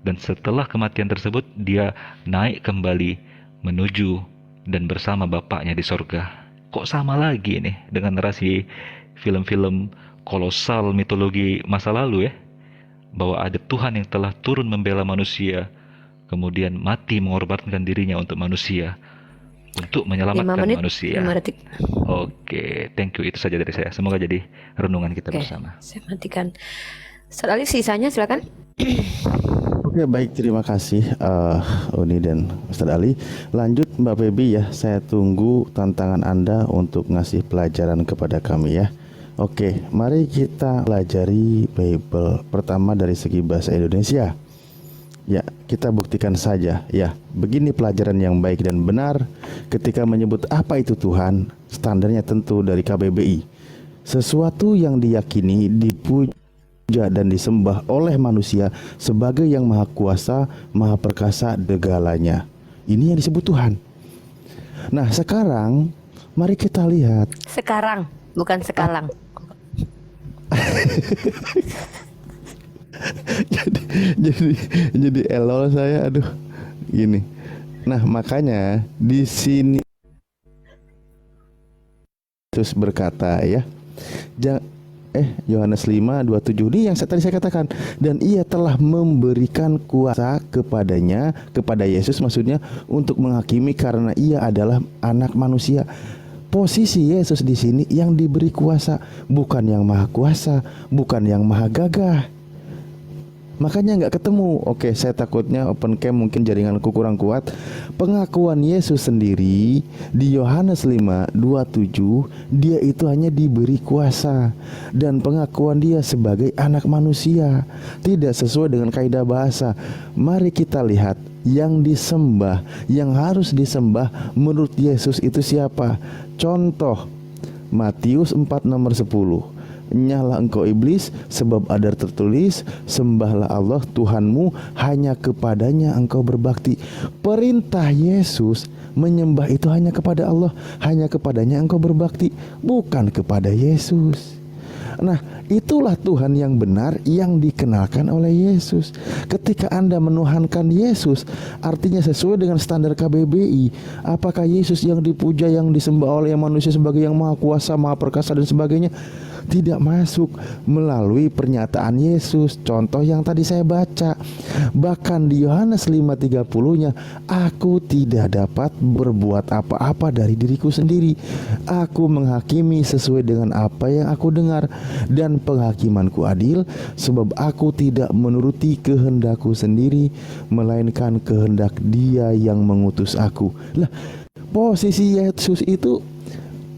Dan setelah kematian tersebut, dia naik kembali menuju dan bersama bapaknya di sorga. Kok sama lagi nih dengan narasi film-film kolosal mitologi masa lalu ya? Bahwa ada Tuhan yang telah turun membela manusia, kemudian mati mengorbankan dirinya untuk manusia, untuk menyelamatkan 5 menit, manusia. 5 detik. Oke, thank you. Itu saja dari saya. Semoga jadi renungan kita Oke, bersama. saya matikan. Ustaz Ali, sisanya silakan. Oke, baik, terima kasih Uni dan Ustadz Ali. Lanjut Mbak Feby ya, saya tunggu tantangan Anda untuk ngasih pelajaran kepada kami ya. Oke, mari kita pelajari Bible. Pertama dari segi bahasa Indonesia. Ya, kita buktikan saja ya. Begini pelajaran yang baik dan benar ketika menyebut apa itu Tuhan. Standarnya tentu dari KBBI. Sesuatu yang diyakini, dipuja dan disembah oleh manusia sebagai yang maha kuasa, maha perkasa segalanya. Ini yang disebut Tuhan. Nah, sekarang mari kita lihat. Sekarang, bukan sekalang. jadi elol saya, aduh, gini. Nah, makanya di sini Yesus berkata ya, Yohanes 5:27 ini yang tadi saya katakan, dan ia telah memberikan kuasa kepadanya, kepada Yesus maksudnya, untuk menghakimi karena ia adalah anak manusia. Posisi Yesus di sini yang diberi kuasa, bukan yang maha kuasa, bukan yang maha gagah. makanya nggak ketemu. Oke, saya takutnya open cam mungkin jaringanku kurang kuat. Pengakuan Yesus sendiri di Yohanes 5:27, dia itu hanya diberi kuasa, dan pengakuan dia sebagai anak manusia tidak sesuai dengan kaidah bahasa. Mari kita lihat yang disembah, yang harus disembah menurut Yesus itu siapa? Contoh Matius 4 nomor 10. Nyahlah engkau iblis, sebab ada tertulis, sembahlah Allah Tuhanmu, hanya kepadanya engkau berbakti. Perintah Yesus menyembah itu hanya kepada Allah, hanya kepadanya engkau berbakti, bukan kepada Yesus. Nah, itulah Tuhan yang benar yang dikenalkan oleh Yesus. Ketika Anda menuhankan Yesus, artinya sesuai dengan standar KBBI. Apakah Yesus yang dipuja, yang disembah oleh manusia sebagai yang maha kuasa, maha perkasa dan sebagainya? Tidak masuk melalui pernyataan Yesus. Contoh yang tadi saya baca, bahkan di Yohanes 5:30-nya, aku tidak dapat berbuat apa-apa dari diriku sendiri. Aku menghakimi sesuai dengan apa yang aku dengar, dan penghakimanku adil, sebab aku tidak menuruti kehendakku sendiri, melainkan kehendak Dia yang mengutus aku. Lah, posisi Yesus itu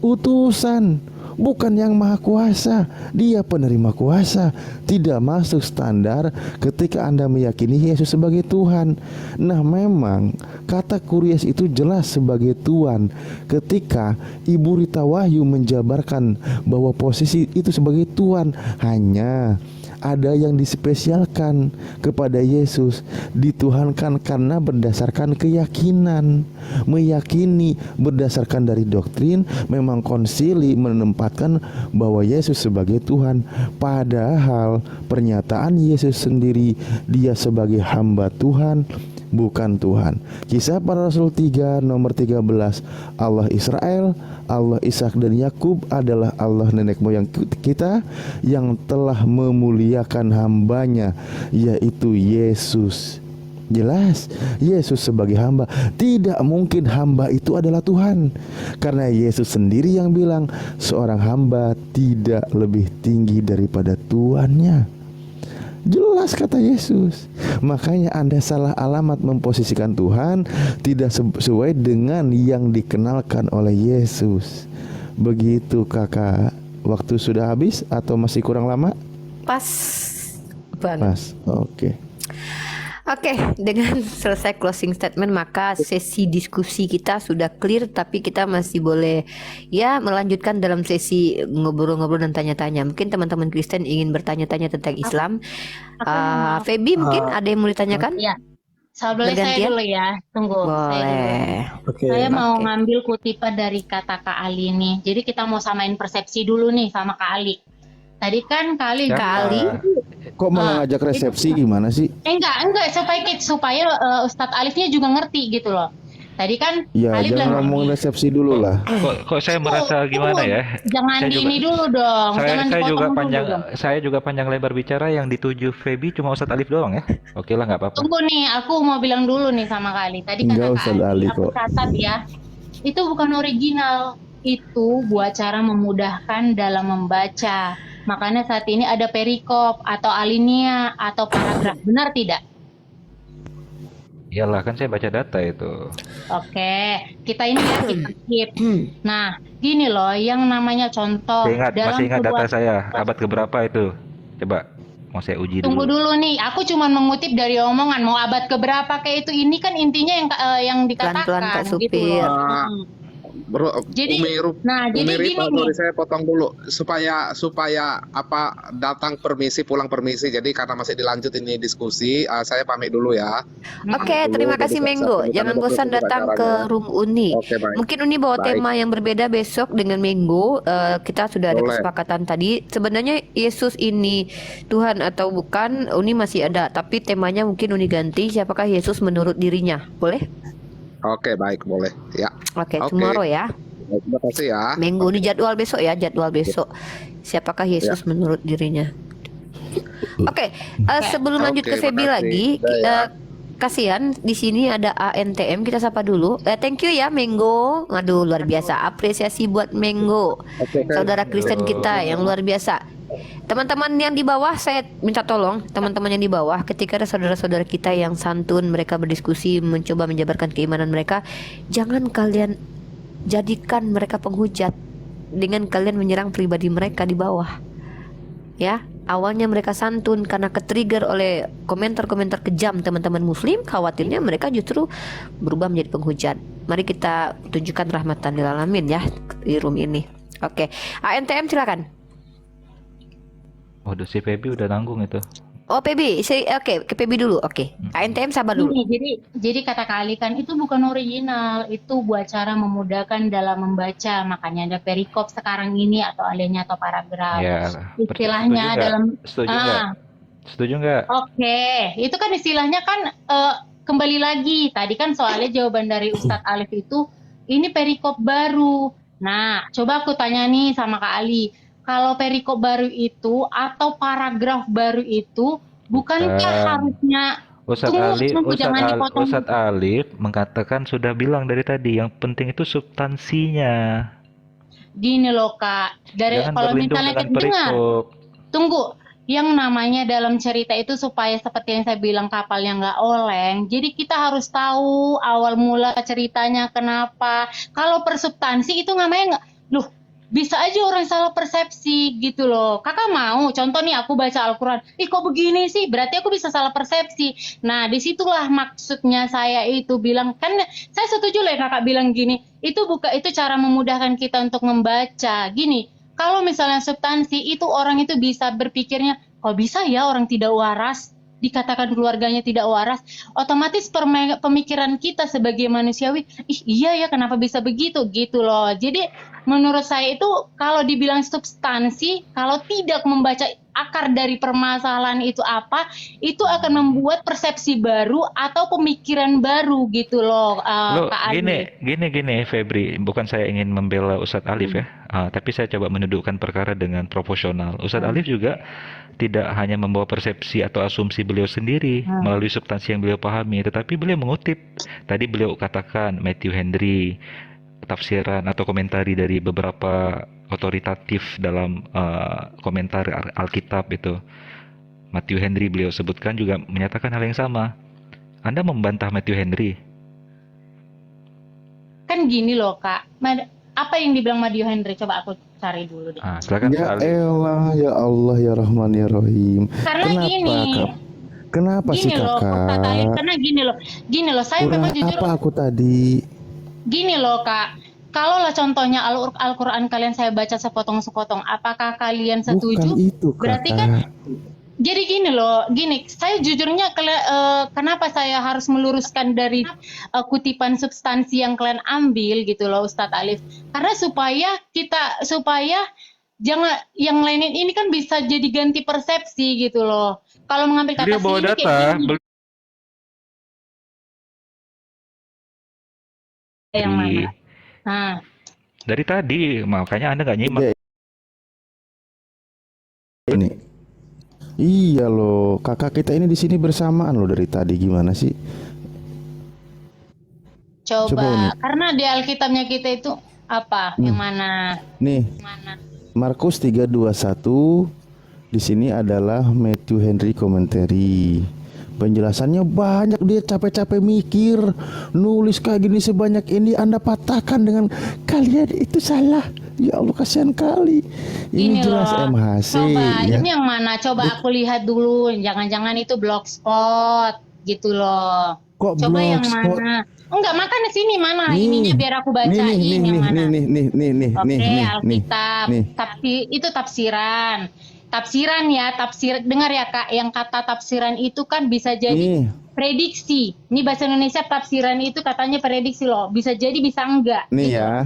utusan, bukan yang maha kuasa. Dia penerima kuasa, tidak masuk standar ketika Anda meyakini Yesus sebagai Tuhan. Nah, memang kata Kurias itu jelas sebagai Tuhan ketika Ibu Rita Wahyu menjabarkan bahwa posisi itu sebagai Tuhan. Hanya ada yang dispesialkan kepada Yesus, dituhankan karena berdasarkan keyakinan, meyakini berdasarkan dari doktrin. Memang konsili menempatkan bahwa Yesus sebagai Tuhan, padahal pernyataan Yesus sendiri, dia sebagai hamba Tuhan, bukan Tuhan. Kisah Para Rasul 3 nomor 13, Allah Israel, Allah Ishak dan Yakub adalah Allah nenek moyang kita yang telah memuliakan hambanya, yaitu Yesus. Jelas, Yesus sebagai hamba. Tidak mungkin hamba itu adalah Tuhan, karena Yesus sendiri yang bilang seorang hamba tidak lebih tinggi daripada tuannya. Jelas kata Yesus. Makanya Anda salah alamat memposisikan Tuhan, tidak sesuai dengan yang dikenalkan oleh Yesus. Begitu kakak. Waktu sudah habis atau masih kurang lama? Pas banget. Pas, oke. Oke, dengan selesai closing statement maka sesi diskusi kita sudah clear, tapi kita masih boleh ya melanjutkan dalam sesi ngobrol-ngobrol dan tanya-tanya. Mungkin teman-teman Kristen ingin bertanya-tanya tentang Islam. Feby mungkin ada yang mau ditanyakan? Iya. Boleh saya Bergantian? dulu ya, tunggu. Saya dulu. Boleh. Oke. Saya mau Oke. ngambil kutipan dari kata Kak Ali nih. Jadi kita mau samain persepsi dulu nih sama Kak Ali. Tadi kan Kak Ali, Kok malah ngajak resepsi gimana sih? enggak supaya Ustadz Alifnya juga ngerti gitu loh. Tadi kan Ya Ali bilang jangan ngomong resepsi dulu lah. Kok saya merasa gimana ya? jangan Saya juga- ini dulu dong, jangan Saya juga dipotong dulu panjang, dong. saya juga panjang lebar bicara, yang dituju Feby cuma Ustadz Alif doang ya. Oke lah, nggak apa-apa. Tunggu nih, aku mau bilang dulu nih sama Kak Ali. Tadi kata Enggak, Kak Ustadz Ali aku kok. catat ya. Itu bukan original. Itu buat cara memudahkan dalam membaca. Makanya saat ini ada perikop atau alinea atau paragraf. Benar tidak? Iyalah, kan saya baca data itu. Oke, kita ini ya kita skip. Nah, gini loh, yang namanya contoh Masih ingat sebuah- data saya abad keberapa itu? Coba mau saya uji Tunggu dulu. dulu nih, aku cuma mengutip dari omongan mau abad keberapa kayak itu. Ini kan intinya yang dikatakan Pelan-pelan, Pak gitu Supir. loh. Bro, Jadi- Umi jadi Rita, gini nih. sorry saya potong dulu supaya apa datang permisi pulang permisi. Jadi karena masih dilanjut ini diskusi, saya pamit dulu ya. Oke, Dulu, terima jadi kasih saat Menggo. ini Jangan kan ada bosan beberapa datang ke acaranya. room Uni. Oke, baik. Mungkin Uni bawa Baik. tema yang berbeda besok dengan Menggo. Kita sudah ada Boleh. kesepakatan tadi. Sebenarnya Yesus ini Tuhan atau bukan, Uni masih ada. Tapi temanya mungkin Uni ganti. Siapakah Yesus menurut dirinya? Boleh? Oke, baik, boleh. Ya. Oke, Oke. tomorrow ya. Terima kasih ya. Minggu ini jadwal besok ya, jadwal besok. Siapakah Yesus menurut dirinya? Oke, sebelum lanjut ke Oke, Feby makasih. lagi, Ya. kasihan di sini ada ANTM, kita sapa dulu. Thank you ya Menggo. Aduh luar biasa, apresiasi buat Menggo. Oke, Saudara Kristen kita yang luar biasa. Teman-teman yang di bawah, saya minta tolong teman-teman yang di bawah, ketika ada saudara-saudara kita yang santun, mereka berdiskusi, mencoba menjabarkan keimanan mereka, jangan kalian jadikan mereka penghujat dengan kalian menyerang pribadi mereka di bawah. Ya, awalnya mereka santun karena ketrigger oleh komentar-komentar kejam teman-teman muslim, khawatirnya mereka justru berubah menjadi penghujat. Mari kita tunjukkan rahmatan lil alamin ya di room ini. Oke, ANTM silakan. Waduh, si Feby udah nanggung itu. Oh PB, oke ke PB dulu. Oke, ANTM sabar dulu. Jadi kata Kak Ali kan itu bukan original, itu buat cara memudahkan dalam membaca, makanya ada perikop sekarang ini atau alinea atau paragraf. Ya, Istilahnya dalam setuju nggak? Setuju nggak? Oke, itu kan istilahnya kan kembali lagi tadi kan soalnya jawaban dari Ustadz Alif itu ini perikop baru. Nah, coba aku tanya nih sama Kak Ali, kalau perikop baru itu atau paragraf baru itu bukankah harusnya Ustadz Alif mengatakan sudah bilang dari tadi yang penting itu substansinya. Gini loh Kak, dari Jangan kalau berlindung misalnya dengan kita dengar, perikop. tunggu, yang namanya dalam cerita itu supaya seperti yang saya bilang kapalnya nggak oleng, jadi kita harus tahu awal mula ceritanya kenapa. Kalau persubstansi itu namanya nggak, loh bisa aja orang salah persepsi gitu loh. Kakak mau, contoh nih aku baca Al-Quran, kok begini sih, berarti aku bisa salah persepsi. Nah disitulah maksudnya saya itu bilang, kan saya setuju lah kakak bilang gini, itu cara memudahkan kita untuk membaca. Gini, kalau misalnya substansi itu orang itu bisa berpikirnya, kok bisa ya orang tidak waras, dikatakan keluarganya tidak waras, otomatis pemikiran kita sebagai manusiawi, iya ya kenapa bisa begitu gitu loh. Jadi menurut saya itu kalau dibilang substansi, kalau tidak membaca akar dari permasalahan itu apa, itu akan membuat persepsi baru atau pemikiran baru gitu loh. Kak Gini Febri, bukan saya ingin membela Ustadz Alif ya, tapi saya coba mendudukkan perkara dengan proporsional. Ustadz Alif juga tidak hanya membawa persepsi atau asumsi beliau sendiri melalui substansi yang beliau pahami, tetapi beliau mengutip. Tadi beliau katakan Matthew Henry, tafsiran atau komentari dari beberapa otoritatif dalam komentar Alkitab itu. Matthew Henry beliau sebutkan juga menyatakan hal yang sama. Anda membantah Matthew Henry? Kan gini loh Kak, apa yang dibilang Matthew Henry? Coba aku cari dulu deh. Silakan Ya elah, ya Allah, ya Rahman, ya Rahim. Karena Kenapa gini sih loh, kakak? karena gini loh, saya memang jujur. Apa aku tadi? Gini loh Kak, kalau lah contohnya Al-Quran kalian saya baca sepotong-sepotong, apakah kalian setuju? Bukan itu, kakak. Berarti kan, jadi gini loh, saya jujurnya kenapa saya harus meluruskan dari kutipan substansi yang kalian ambil gitu loh Ustadz Alif, karena supaya jangan yang lain ini kan bisa jadi ganti persepsi gitu loh. Kalau mengambil kata Beliau bawa sini data. kayak gini. Yang mana? Nah, Dari tadi, makanya Anda nggak nyimak. Ini. Iya loh, kakak kita ini di sini bersamaan loh dari tadi, gimana sih? coba karena di Alkitabnya kita itu apa? Yang mana? Nih, Mana? Markus 3:21 di sini adalah Matthew Henry Commentary. Penjelasannya banyak, dia capek-capek mikir, nulis kayak gini sebanyak ini, Anda patahkan dengan kalian itu salah. Ya Allah, kasihan kali. Ini jelas loh. MHC. Coba ya. ini yang mana? Coba aku lihat dulu. Jangan-jangan itu blogspot gitu loh. Kok Coba yang blogspot? mana? Enggak, makanya sini mana Nih. ininya biar aku bacain yang mana. Nih, Oke, Alkitab. nih. Itu tafsiran. Tafsiran ya, dengar ya Kak, yang kata tafsiran itu kan bisa jadi prediksi. Ini bahasa Indonesia tafsiran itu katanya prediksi loh. Bisa jadi bisa enggak. Nih ya.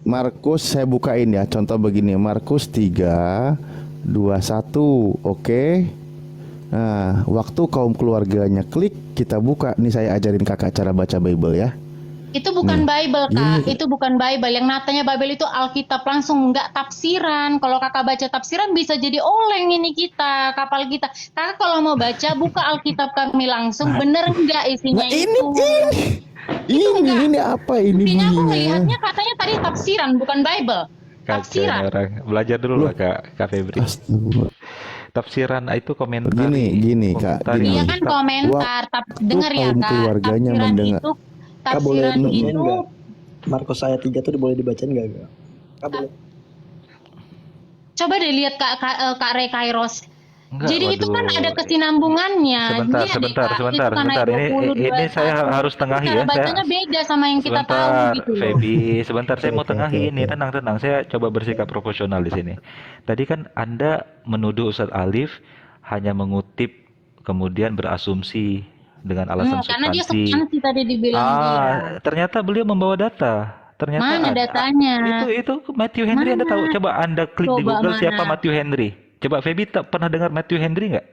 Markus saya bukain ya. Contoh begini, Markus 3:21. Oke. Nah, waktu kaum keluarganya klik, kita buka. Nih saya ajarin kakak cara baca Bible ya. Itu bukan Bible Kak, itu bukan Bible. Yang natanya Bible itu Alkitab langsung, nggak tafsiran. Kalau kakak baca tafsiran bisa jadi oleng ini kita, kapal kita. Kakak kalau mau baca, buka Alkitab kami langsung, bener nggak isinya itu? Ini apa ini? Intinya aku melihatnya katanya tadi tafsiran, bukan Bible. Kacau Tafsiran. nih orang. Belajar dulu Loh. lah Kak Febri. Astagfirullah. Tafsiran itu komentar. Gini, Kak, komentari gini. Iya kan komentar, dengar ya kaum Kak, keluarganya tafsiran mendengar. itu Kak boleh tafsiran dibacain itu nggak? Markus ayat 3 tuh boleh dibacain nggak? Kak boleh. coba deh lihat Kak Ray Kairos. Enggak, Jadi itu kan waduh. ada kesinambungannya. Sebentar, Lihat deh, sebentar, Kak, sebentar, itu kan sebentar. ayat 20, Ini saya 21. harus tengahi Cara ya. bacanya beda sama yang kita tahu Sebentar, gitu loh. Feby, sebentar saya mau Oke, tengahi oke, ini. oke. Tenang. Saya coba bersikap profesional di sini. Tadi kan Anda menuduh Ustadz Alif hanya mengutip kemudian berasumsi dengan alasan Karena dia substansi. substansi tadi dibilang dia. Ternyata beliau membawa data. Ternyata Mana datanya? itu Matthew Henry. Anda tahu? Mana? Coba Anda klik di Coba Google siapa mana? Matthew Henry. Coba Feby pernah dengar Matthew Henry nggak?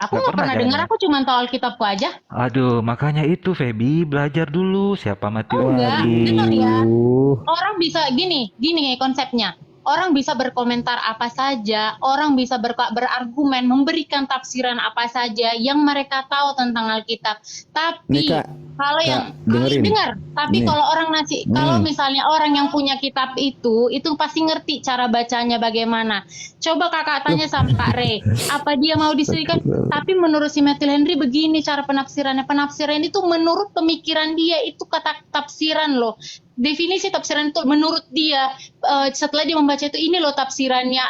Aku Nggak nggak pernah dengar, jangan. aku cuma tahu Alkitabku aja. Aduh, makanya itu Feby belajar dulu siapa Matthew Oh enggak, Henry. dengar ya. Uh, Orang bisa gini konsepnya. Orang bisa berkomentar apa saja, orang bisa berargumen, memberikan tafsiran apa saja yang mereka tahu tentang Alkitab. nih Tapi Kak, kalau Kak, yang dengerin. dengar, tapi Nih. kalau orang kalau Hmm. misalnya orang yang punya kitab itu pasti ngerti cara bacanya bagaimana. Coba kakak tanya sama Kak Ray, apa dia mau diselidikkan? Tapi menurut si Matthew Henry begini cara penafsirannya. Penafsiran itu menurut pemikiran dia, itu kata tafsiran loh. Definisi tafsiran itu menurut dia, setelah dia membaca itu, ini loh tafsirannya,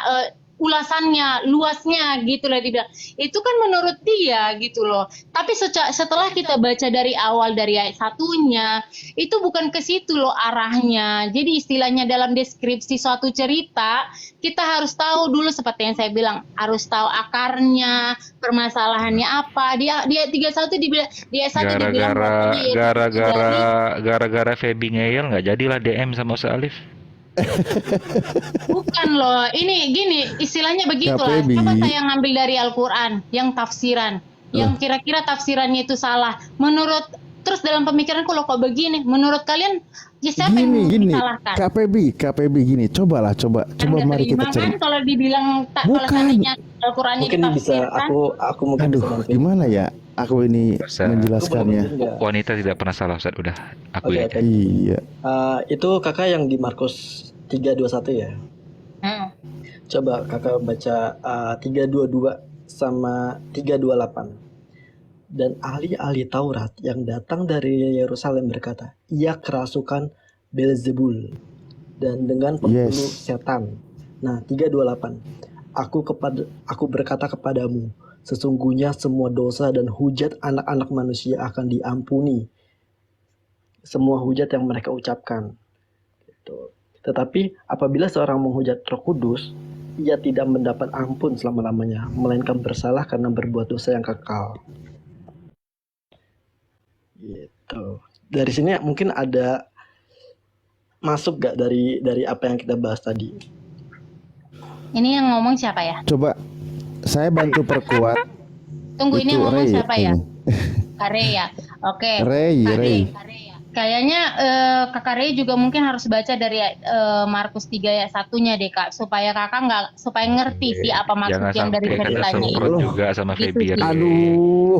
ulasannya, luasnya gitu lah dia bilang. Itu kan menurut dia gitu loh. Tapi setelah kita baca dari awal dari ayat satunya, itu bukan ke situ loh arahnya. Jadi istilahnya dalam deskripsi suatu cerita, kita harus tahu dulu seperti yang saya bilang, harus tahu akarnya, permasalahannya apa. Dia 31 dibilang, dia 1 dibilang Gara-gara Feby ngeyel nggak jadilah DM sama Ustaz Alif. bukan loh, ini gini, istilahnya begitu Kak lah. Feby. Coba saya ngambil dari Al-Quran, yang tafsiran, yang kira-kira tafsirannya itu salah. Terus dalam pemikiranku loh kok begini, menurut kalian, ya siapa yang Gini, disalahkan? KPB gini, coba Kan nggak mari kita terima kan cari. kalau dibilang, kalau Bukan. seandainya Al-Qurannya Mungkin bisa ditafsirkan, aku mungkin bisa Aduh, bantuin. gimana ya? Aku ini Bisa. menjelaskannya. Aku boleh bantuin nggak? Wanita tidak pernah salah Ustaz, udah akui Oke, aja. oke. Iya. Itu kakak yang di Markus 3:21 ya. Coba kakak baca 3:22 sama 3:28. Dan ahli-ahli Taurat yang datang dari Yerusalem berkata, ia kerasukan Beelzebul dan dengan pembunuh setan. Nah, 3:28. Aku berkata kepadamu, sesungguhnya semua dosa dan hujat anak-anak manusia akan diampuni. Semua hujat yang mereka ucapkan. Gitu. Tetapi apabila seorang menghujat Roh Kudus, ia tidak mendapat ampun selama-lamanya, melainkan bersalah karena berbuat dosa yang kekal. Gitu. Dari sini mungkin ada masuk gak dari apa yang kita bahas tadi? ini yang ngomong siapa ya? Coba saya bantu perkuat. Tunggu, ini yang Itu ngomong Ray siapa ya? ini. Kak Ray ya? Oke. Ray. Kayaknya Kakak Ray juga mungkin harus baca dari Markus 3 ayat 1-nya deh Kak, supaya kakak supaya ngerti sih apa maksud Jangan yang dari sampai kena ceritanya semprot itu. juga sama Gitu Feby. sih. Ray. Aduh.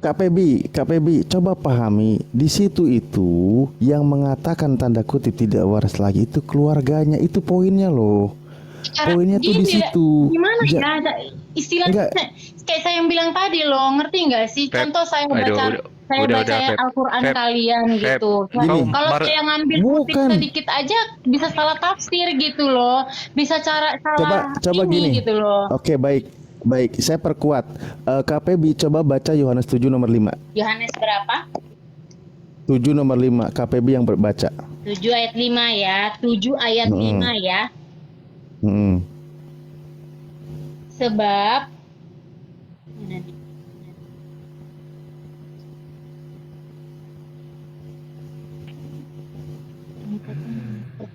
KPB, coba pahami di situ itu yang mengatakan tanda kutip tidak waras lagi itu keluarganya, itu poinnya loh. Poinnya tuh di Gini, situ. Gimana Ja- ya? Ada istilahnya Enggak. kayak saya yang bilang tadi loh, ngerti nggak sih? Feb, Contoh saya aduh, baca udah, ya Feb. Al-Quran Feb, kalian Feb, gitu. Gini. Kalau saya ngambil kutip Bukan. sedikit aja bisa salah tafsir gitu loh. Bisa salah Coba ini gini. gitu loh. Oke, baik. Saya perkuat. KPB coba baca Yohanes 7 nomor 5. Yohanes berapa? 7 nomor 5, KPB yang berbaca. 7 ayat 5 ya. 7 ayat 5 ya. Hmm. Sebab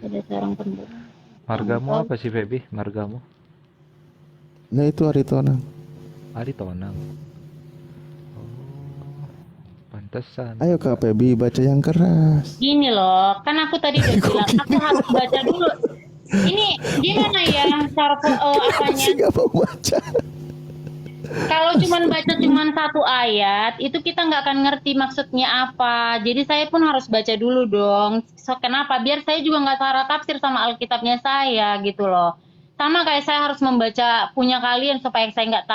ada seorang pembunuh. Margamu apa sih Feby? Margamu? Nah itu Aritona. Aritonang. Oh, pantesan. Ayo KPB baca yang keras. Gini loh, kan aku tadi udah bilang aku harus baca dulu. Ini gimana ya cara apanya? Masih gak mau baca. Kalau cuman baca cuman satu ayat, itu kita nggak akan ngerti maksudnya apa. Jadi saya pun harus baca dulu dong. So, kenapa? Biar saya juga nggak salah tafsir sama Alkitabnya saya gitu loh. Sama kayak saya harus membaca punya kalian supaya saya nggak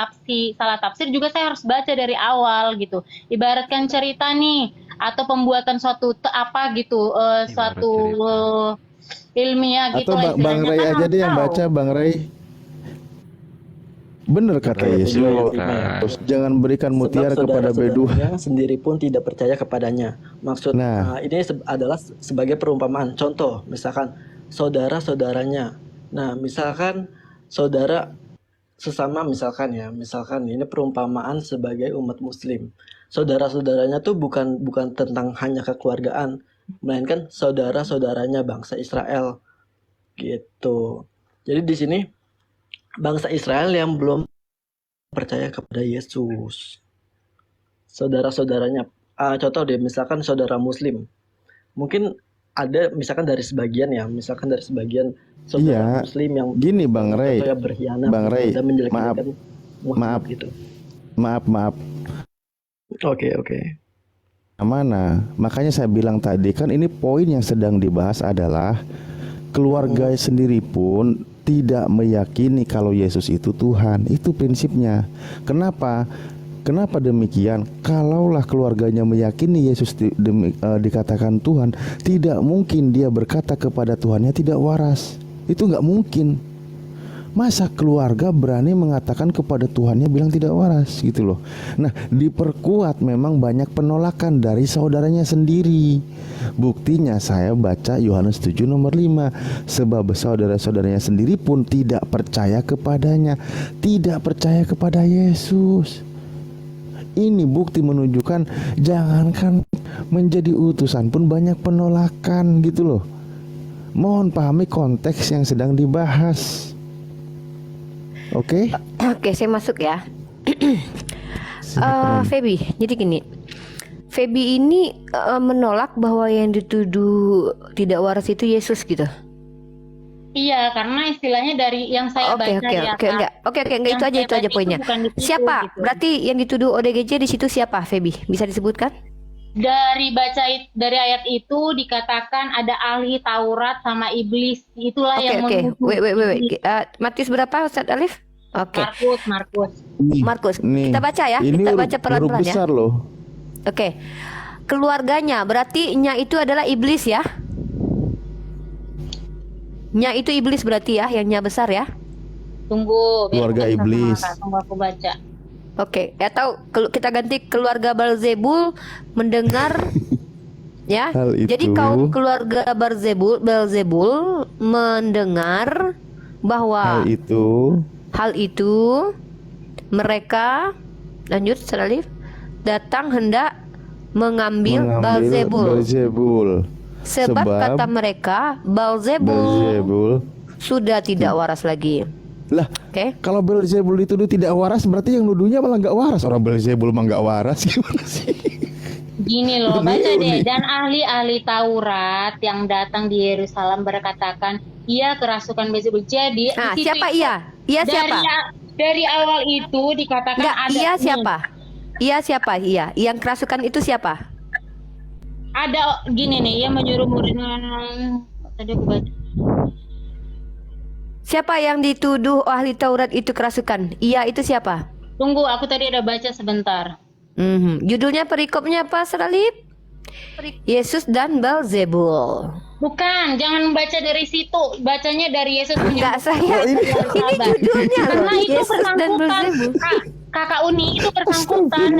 salah tafsir juga saya harus baca dari awal gitu. Ibaratkan cerita nih atau pembuatan suatu apa gitu, suatu ilmiah gitu Atau lah Bang istilahnya Ray kan aja harus deh yang tahu. baca, Bang Ray. Bener kata Yesus, jangan berikan mutiara Sebab kepada bedua. saudara-saudaranya sendiri pun tidak percaya kepadanya. Maksud Nah. ini adalah sebagai perumpamaan. Contoh, misalkan saudara-saudaranya. Nah, misalkan saudara sesama misalkan ini perumpamaan sebagai umat muslim. Saudara-saudaranya tuh bukan tentang hanya kekeluargaan, melainkan saudara-saudaranya bangsa Israel gitu. Jadi di sini bangsa Israel yang belum percaya kepada Yesus. Saudara-saudaranya, contoh deh, misalkan saudara Muslim, mungkin ada misalkan dari sebagian saudara Iya. Muslim yang Gini Bang Ray, contohnya berkhianat Bang Ray, dan menjelek-jelekan maaf. gitu. Maaf. Oke. Mana? Makanya saya bilang tadi kan ini poin yang sedang dibahas adalah keluarga sendiri pun tidak meyakini kalau Yesus itu Tuhan. Itu prinsipnya. Kenapa demikian? Kalaulah keluarganya meyakini Yesus dikatakan Tuhan, tidak mungkin dia berkata kepada Tuhannya tidak waras. Itu nggak mungkin. Masa keluarga berani mengatakan kepada Tuhannya bilang tidak waras gitu loh. Nah, diperkuat memang banyak penolakan dari saudaranya sendiri. Buktinya saya baca Yohanes 7 nomor 5. Sebab saudara-saudaranya sendiri pun tidak percaya kepadanya, tidak percaya kepada Yesus. Ini bukti menunjukkan jangankan menjadi utusan pun banyak penolakan gitu loh. Mohon pahami konteks yang sedang dibahas. Oke, saya masuk ya. Feby, jadi gini, Feby ini menolak bahwa yang dituduh tidak waras itu Yesus gitu. Iya, karena istilahnya dari yang saya baca ya. Oke, enggak, itu aja poinnya. Siapa? Gitu. Berarti yang dituduh ODGJ di situ siapa, Feby? Bisa disebutkan? Dari ayat itu dikatakan ada ahli Taurat sama iblis. Itulah yang Oke. Wait. Matius berapa, Ustaz Alif? Oke. Markus. Nih, Kita baca ya. ini Kita baca pelan-pelan ya. besar loh. Oke. Keluarganya berarti nya itu adalah iblis ya. Nya itu iblis berarti ya, yang nya besar ya. Tunggu. Keluarga iblis. Tunggu aku baca. Oke, atau kita ganti keluarga Belzebul mendengar ya. Hal itu. Jadi kaum keluarga Belzebul mendengar bahwa hal itu mereka lanjut Salif datang hendak mengambil Belzebul. Sebab kata mereka Belzebul sudah tidak waras lagi. Lah, kalau Belzebul dituduh tidak waras, berarti yang nuduhnya malah nggak waras. Orang Belzebul mah nggak waras, gimana sih? Gini loh, baca deh. Dan ahli-ahli Taurat yang datang di Yerusalem berkatakan, ia kerasukan Belzebul. Jadi, siapa ia? Ia siapa? Dari awal itu dikatakan ada. Ia siapa? Ia siapa? Ia yang kerasukan itu siapa? Ada gini nih, ia menyuruh muridnya. Tadi aku baca. Siapa yang dituduh ahli Taurat itu kerasukan? Ia itu siapa? Tunggu, aku tadi ada baca sebentar. Judulnya perikopnya apa, Seralip? Yesus dan Belzebul. Bukan, jangan baca dari situ. Bacanya dari Yesus. Enggak, saya. Ini judulnya loh. Karena itu Yesus dan Belzebul. Kakak Uni itu bersangkutan.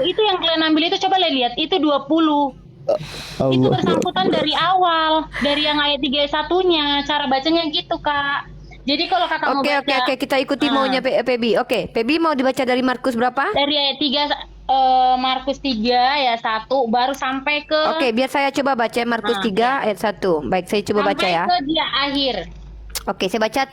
Itu yang kalian ambil itu, coba lihat. Itu 20. Itu bersangkutan dari awal, dari yang ayat 3 ayat 1-nya. Cara bacanya gitu, Kak. Jadi kalau Kakak mau baca. Oke, kita ikuti maunya Pebi. Oke, Pebi mau dibaca dari Markus berapa? Dari ayat 3 Markus 3 ayat 1 baru sampai ke. Oke, biar saya coba baca Markus 3 ayat 1. Baik, saya coba baca ya. Sampai ke dia akhir. Oke, saya baca.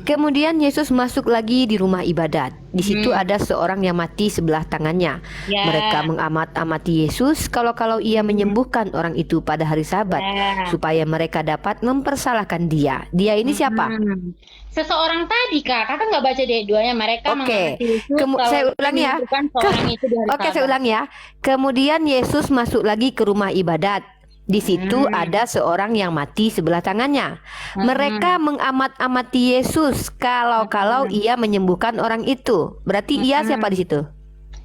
Kemudian Yesus masuk lagi di rumah ibadat. Di situ ada seorang yang mati sebelah tangannya. Ya. Mereka mengamat-amati Yesus kalau ia menyembuhkan orang itu pada hari Sabat, supaya mereka dapat mempersalahkan dia. Dia ini siapa? Seseorang tadi, Kak. Kakak nggak baca deh duanya. Mereka Oke. mengamati Yesus kalau Saya ulangi ya. menyembuhkan seorang itu di hari Oke, saya Sabat. ulangi ya. Kemudian Yesus masuk lagi ke rumah ibadat. Di situ ada seorang yang mati sebelah tangannya. Mereka mengamat-amati Yesus kalau ia menyembuhkan orang itu. Berarti ia siapa di situ?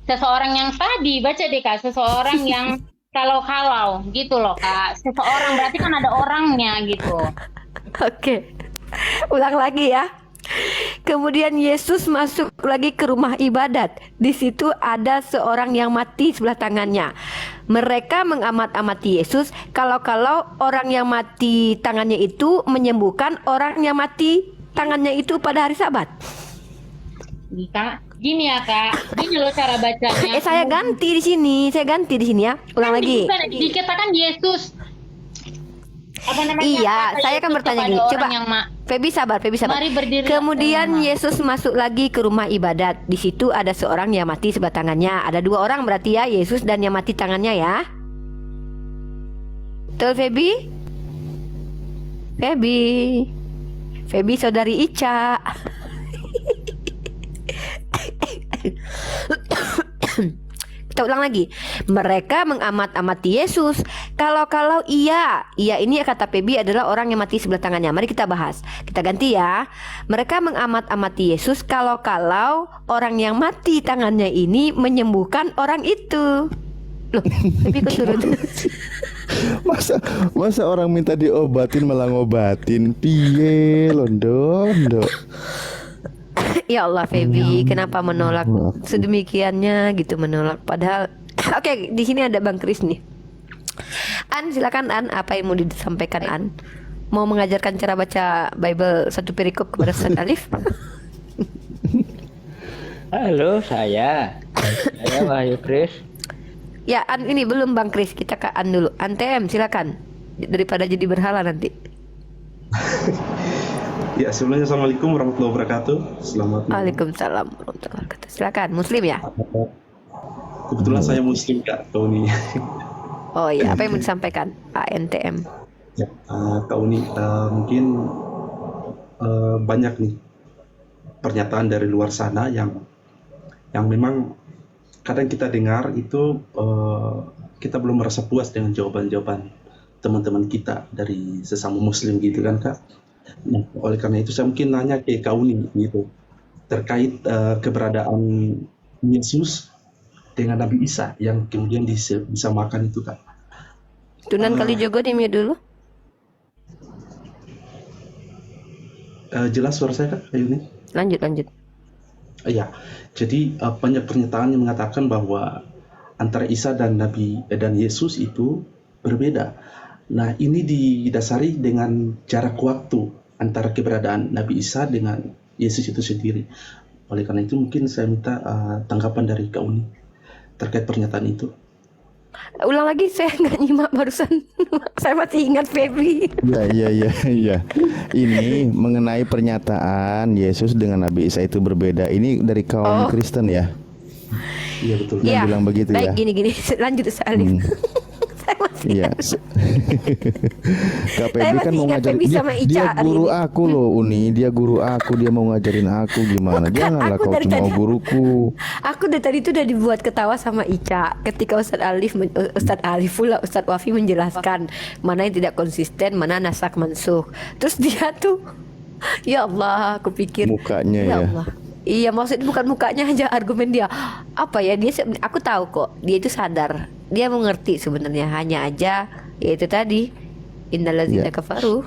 Seseorang yang tadi, baca deh, Kak. Seseorang yang kalau gitu loh, Kak. Seseorang berarti kan ada orangnya gitu. Oke. Ulang lagi ya. Kemudian Yesus masuk lagi ke rumah ibadat. Di situ ada seorang yang mati sebelah tangannya. Mereka mengamat-amati Yesus kalau orang yang mati tangannya itu menyembuhkan orang yang mati tangannya itu pada hari Sabat. Kak, gini ya, Kak. Gini loh cara bacanya. Saya ganti di sini. Ya. Ulang lagi. Dikatakan Yesus. Apa namanya? Iya, Kata saya Yesus akan bertanya kepada gini. orang Coba, yang Feby sabar. Mari berdiri. Kemudian Yesus masuk lagi ke rumah ibadat. Di situ ada seorang yang mati sebelah tangannya. Ada dua orang berarti ya, Yesus dan yang mati tangannya ya. Betul, Feby? Feby saudari Ica. Kita ulang lagi. Mereka mengamat-amati Yesus kalau ia ini kata Feby adalah orang yang mati sebelah tangannya. Mari kita bahas. Kita ganti ya. Mereka mengamat-amati Yesus kalau orang yang mati tangannya ini menyembuhkan orang itu. Loh, Feby kok turun? Masa orang minta diobatin malah ngobatin? Piye londo. Ya Allah, Feby, kenapa menolak sedemikiannya gitu, menolak padahal. Oke, di sini ada Bang Kris nih. An, silakan An, apa yang mau disampaikan An? Mau mengajarkan cara baca Bible satu perikop kepada Ustaz Alif? Halo, saya Wahyu Kris. Ya, An ini belum Bang Kris, kita ke An dulu. An TM, silakan. Daripada jadi berhala nanti. Ya, sebelumnya Assalamualaikum warahmatullahi wabarakatuh. Selamat malam. Waalaikumsalam warahmatullahi wabarakatuh. Silakan, Muslim ya? Kebetulan saya Muslim, Kak Tony. Oh iya, apa yang mau disampaikan? ANTM. Ya, Kak Uni, mungkin banyak nih pernyataan dari luar sana yang memang kadang kita dengar itu kita belum merasa puas dengan jawaban-jawaban teman-teman kita dari sesama Muslim gitu kan, Kak. Nah, oleh karena itu saya mungkin nanya ke Kak Uni gitu terkait keberadaan Yesus dengan Nabi Isa yang kemudian disamakan itu, Kak. Tunan Kalijogo di mute dulu. Jelas suara saya, Kak Uni? Lanjut. Iya, jadi banyak pernyataan yang mengatakan bahwa antara Isa dan Yesus itu berbeda. Nah, ini didasari dengan jarak waktu antara keberadaan Nabi Isa dengan Yesus itu sendiri. Oleh karena itu mungkin saya minta tanggapan dari Kak Uni terkait pernyataan itu. Ulang lagi, saya nggak nyimak barusan. Saya masih ingat Feby. Iya. Ini mengenai pernyataan Yesus dengan Nabi Isa itu berbeda. Ini dari kaum Kristen ya? Iya, betul. Yang bilang begitu ya? Baik, gini. Lanjut, Salif. Iya. Kak Feby kan mau ngajarin dia guru aku loh, Uni. Dia guru aku, dia mau ngajarin aku gimana. Janganlah kau cuma guruku. Aku dari tadi itu udah dibuat ketawa sama Ica ketika Ustadz Wafi menjelaskan mana yang tidak konsisten, mana nasak mansuh. Terus dia tuh, ya Allah, aku pikir mukanya ya. Allah. Iya, maksudnya bukan mukanya aja, argumen dia. Apa ya, aku tahu kok, dia itu sadar. Dia mengerti sebenarnya, hanya aja yaitu tadi innallazina kafaru.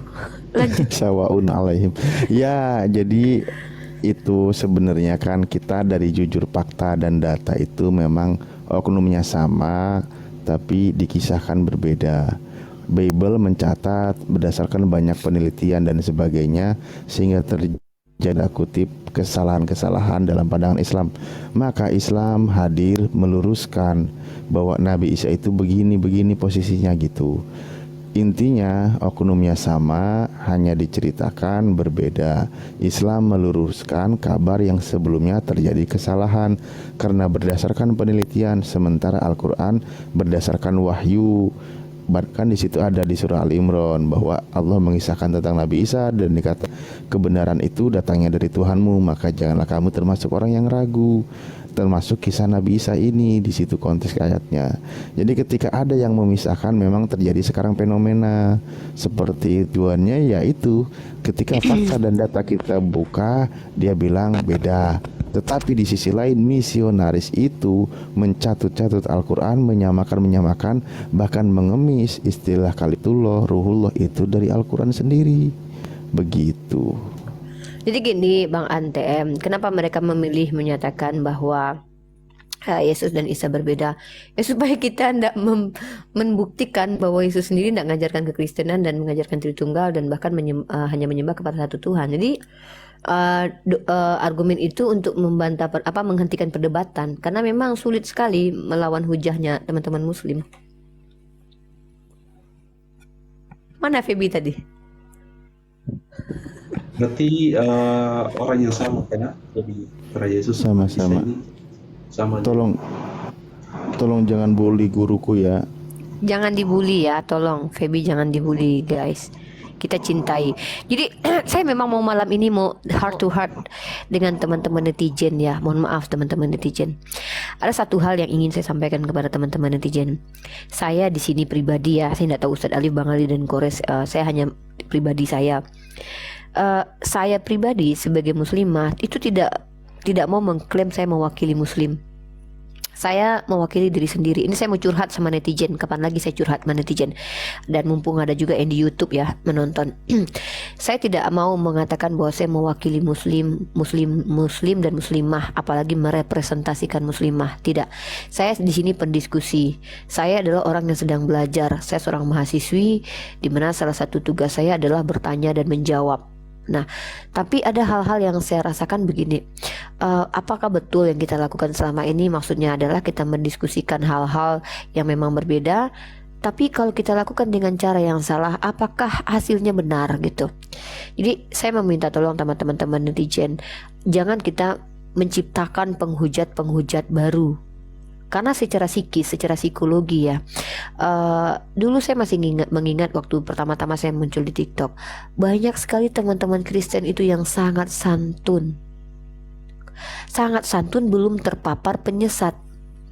Lanjut. Sawaun alaihim. Ya, jadi itu sebenarnya kan kita dari jujur fakta dan data itu memang oknumnya sama tapi dikisahkan berbeda. Bible mencatat berdasarkan banyak penelitian dan sebagainya sehingga terjadi kutip kesalahan-kesalahan dalam pandangan Islam. Maka Islam hadir meluruskan bahwa Nabi Isa itu begini posisinya gitu. Intinya oknumnya sama, hanya diceritakan berbeda. Islam meluruskan kabar yang sebelumnya terjadi kesalahan karena berdasarkan penelitian, sementara Al-Quran berdasarkan wahyu. Bahkan di situ ada di surah Al-Imran bahwa Allah mengisahkan tentang Nabi Isa dan dikata kebenaran itu datangnya dari Tuhanmu, maka janganlah kamu termasuk orang yang ragu. Termasuk kisah Nabi Isa ini di situ konteks ayatnya. Jadi ketika ada yang memisahkan, memang terjadi sekarang fenomena seperti tujuannya, yaitu ketika fakta dan data kita buka, dia bilang beda. Tetapi di sisi lain misionaris itu mencatut-catut Al-Quran, menyamakan, bahkan mengemis istilah kalitullah, ruhullah itu dari Al-Quran sendiri. Begitu. Jadi gini Bang Antem, kenapa mereka memilih menyatakan bahwa Yesus dan Isa berbeda? Ya supaya kita tidak membuktikan bahwa Yesus sendiri tidak mengajarkan kekristenan dan mengajarkan Tritunggal dan bahkan hanya menyembah kepada satu Tuhan. Jadi argumen itu untuk membantah menghentikan perdebatan, karena memang sulit sekali melawan hujahnya teman-teman Muslim. Mana Feby tadi? Berarti orang yang sama kan, lebih para Yesus Sama-sama. sama. Tolong jangan bully guruku ya. Jangan dibully ya, tolong Feby, jangan dibully guys. Kita cintai. Jadi saya memang mau malam ini mau heart to heart dengan teman-teman netizen ya. Mohon maaf teman-teman netizen. Ada satu hal yang ingin saya sampaikan kepada teman-teman netizen. Saya di sini pribadi ya, saya tidak tahu Ustadz Alif, Bang Ali dan Kores. Saya hanya pribadi saya. Saya pribadi sebagai muslimah itu tidak mau mengklaim saya mewakili muslim. Saya mewakili diri sendiri. Ini saya mau curhat sama netizen. Kapan lagi saya curhat sama netizen? Dan mumpung ada juga yang di YouTube ya menonton. Saya tidak mau mengatakan bahwa saya mewakili muslim dan muslimah, apalagi merepresentasikan muslimah. Tidak. Saya di sini pendiskusi. Saya adalah orang yang sedang belajar. Saya seorang mahasiswi di mana salah satu tugas saya adalah bertanya dan menjawab. Nah, tapi ada hal-hal yang saya rasakan begini. Apakah betul yang kita lakukan selama ini? Maksudnya adalah kita mendiskusikan hal-hal yang memang berbeda. Tapi kalau kita lakukan dengan cara yang salah, apakah hasilnya benar gitu? Jadi saya meminta tolong teman-teman netizen, jangan kita menciptakan penghujat-penghujat baru. Karena secara psikis, secara psikologi ya, dulu saya masih mengingat waktu pertama-tama saya muncul di TikTok, banyak sekali teman-teman Kristen itu yang sangat santun belum terpapar penyesat.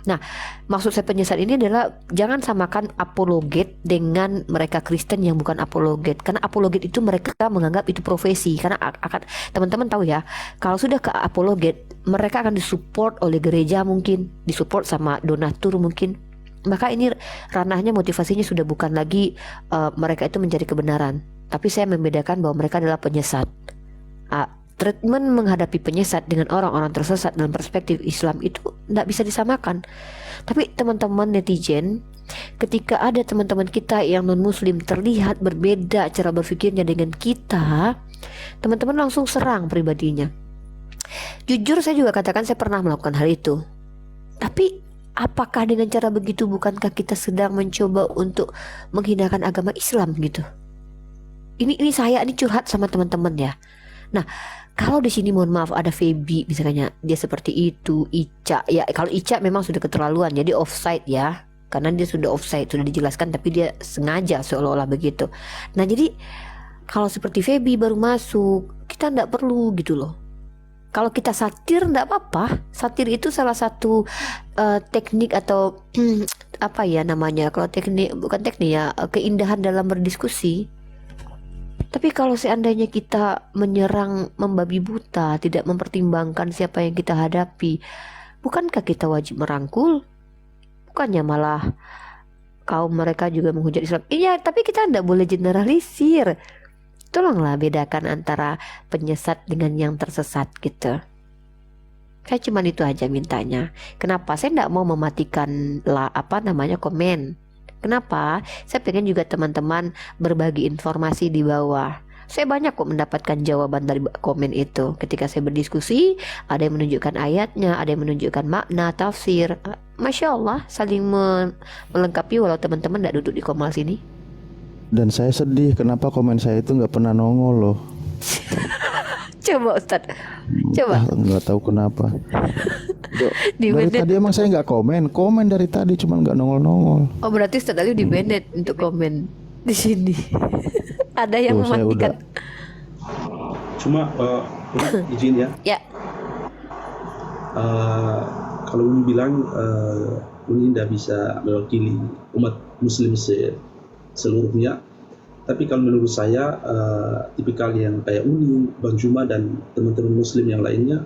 Nah, maksud saya penyesat ini adalah jangan samakan apologet dengan mereka Kristen yang bukan apologet. Karena apologet itu mereka menganggap itu profesi. Karena akan teman-teman tahu ya, kalau sudah ke apologet, mereka akan disupport oleh gereja mungkin, disupport sama donatur mungkin. Maka ini ranahnya, motivasinya sudah bukan lagi mereka itu mencari kebenaran. Tapi saya membedakan bahwa mereka adalah penyesat. Treatment menghadapi penyesat dengan orang-orang tersesat dalam perspektif Islam itu tidak bisa disamakan. Tapi teman-teman netizen, ketika ada teman-teman kita yang non-muslim terlihat berbeda cara berpikirnya dengan kita, teman-teman langsung serang pribadinya. Jujur saya juga katakan saya pernah melakukan hal itu. Tapi apakah dengan cara begitu bukankah kita sedang mencoba untuk menghinakan agama Islam gitu? Ini saya curhat sama teman-teman ya. Nah, kalau di sini mohon maaf ada Feby misalnya, dia seperti itu, Ica ya, kalau Ica memang sudah keterlaluan, jadi offside ya, karena dia sudah offside, sudah dijelaskan tapi dia sengaja seolah-olah begitu. Nah jadi kalau seperti Feby baru masuk, kita tidak perlu gitu loh. Kalau kita satir tidak apa-apa. Satir itu salah satu teknik atau apa ya namanya, kalau teknik bukan teknik ya, keindahan dalam berdiskusi. Tapi kalau seandainya kita menyerang membabi buta, tidak mempertimbangkan siapa yang kita hadapi, bukankah kita wajib merangkul? Bukannya malah kaum mereka juga menghujat Islam. Iya, tapi kita tidak boleh generalisir. Tolonglah bedakan antara penyesat dengan yang tersesat gitu. Saya cuma itu aja mintanya. Kenapa? Saya tidak mau mematikan komen. Kenapa? Saya pengen juga teman-teman berbagi informasi di bawah. Saya banyak kok mendapatkan jawaban dari komen itu. Ketika saya berdiskusi, ada yang menunjukkan ayatnya, ada yang menunjukkan makna, tafsir. Masya Allah, saling melengkapi walau teman-teman tidak duduk di Komal sini. Dan saya sedih kenapa komen saya itu nggak pernah nongol loh. Coba Ustadz, coba. Nggak tahu kenapa. Di Dari banned. tadi emang saya nggak komen dari tadi cuman nggak nongol. Oh berarti Ustadz Ali di banned untuk komen di sini. Ada yang Tuh, saya mematikan. Cuma izin ya. Ya, Kalau Uni bilang Uni tidak bisa mewakili umat Muslim seluruhnya, tapi kalau menurut saya tipikal yang kayak Uni, Bang Juma dan teman-teman Muslim yang lainnya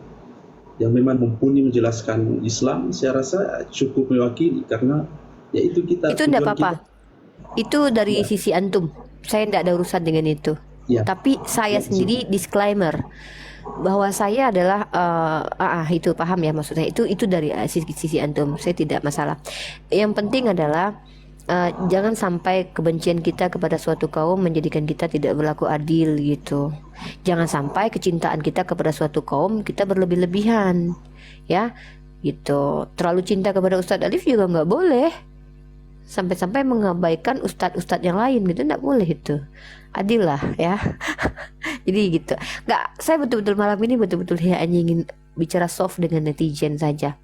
yang memang mumpuni menjelaskan Islam, saya rasa cukup mewakili karena ya itu kita. itu enggak tujuan apa-apa. Itu dari Ya. sisi antum. Saya enggak ada urusan dengan itu. Ya. Tapi saya sendiri disclaimer bahwa saya adalah itu paham ya maksudnya itu dari sisi antum. Saya tidak masalah. Yang penting adalah jangan sampai kebencian kita kepada suatu kaum menjadikan kita tidak berlaku adil gitu. Jangan sampai kecintaan kita kepada suatu kaum kita berlebih-lebihan, ya, gitu. Terlalu cinta kepada Ustadz Alif juga nggak boleh. Sampai-sampai mengabaikan ustadz-ustadz yang lain gitu, nggak boleh itu. Adil lah ya. Jadi gitu. Nggak, saya betul-betul malam ini betul-betul hanya ingin bicara soft dengan netizen saja.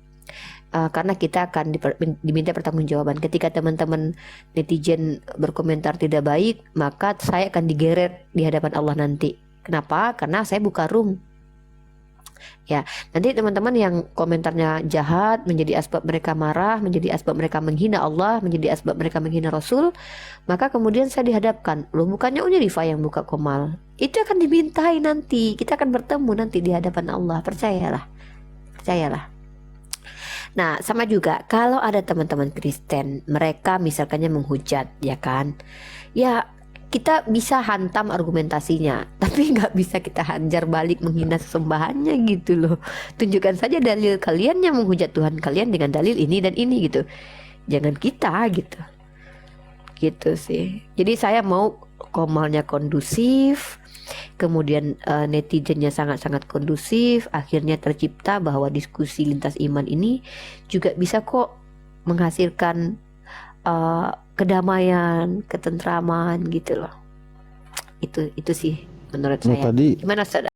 Karena kita akan diminta pertanggungjawaban. Ketika teman-teman netizen berkomentar tidak baik, maka saya akan digeret di hadapan Allah nanti. Kenapa? Karena saya buka room. Ya, nanti teman-teman yang komentarnya jahat menjadi asbab mereka marah, menjadi asbab mereka menghina Allah, menjadi asbab mereka menghina Rasul, maka kemudian saya dihadapkan. Loh, bukannya Uni Rifa yang buka komal? Itu akan dimintai nanti. Kita akan bertemu nanti di hadapan Allah. Percayalah. Percayalah. Nah, sama juga kalau ada teman-teman Kristen, mereka misalkannya menghujat, ya kan? Ya, kita bisa hantam argumentasinya, tapi nggak bisa kita hajar balik menghina sesembahannya gitu loh. Tunjukkan saja dalil kalian yang menghujat Tuhan kalian dengan dalil ini dan ini gitu. Jangan kita gitu. Gitu sih. Jadi saya mau komalnya kondusif, kemudian netizennya sangat-sangat kondusif, akhirnya tercipta bahwa diskusi lintas iman ini juga bisa kok menghasilkan kedamaian, ketentraman gitu loh. Itu sih menurut saya. Tadi Gimana Ustaz?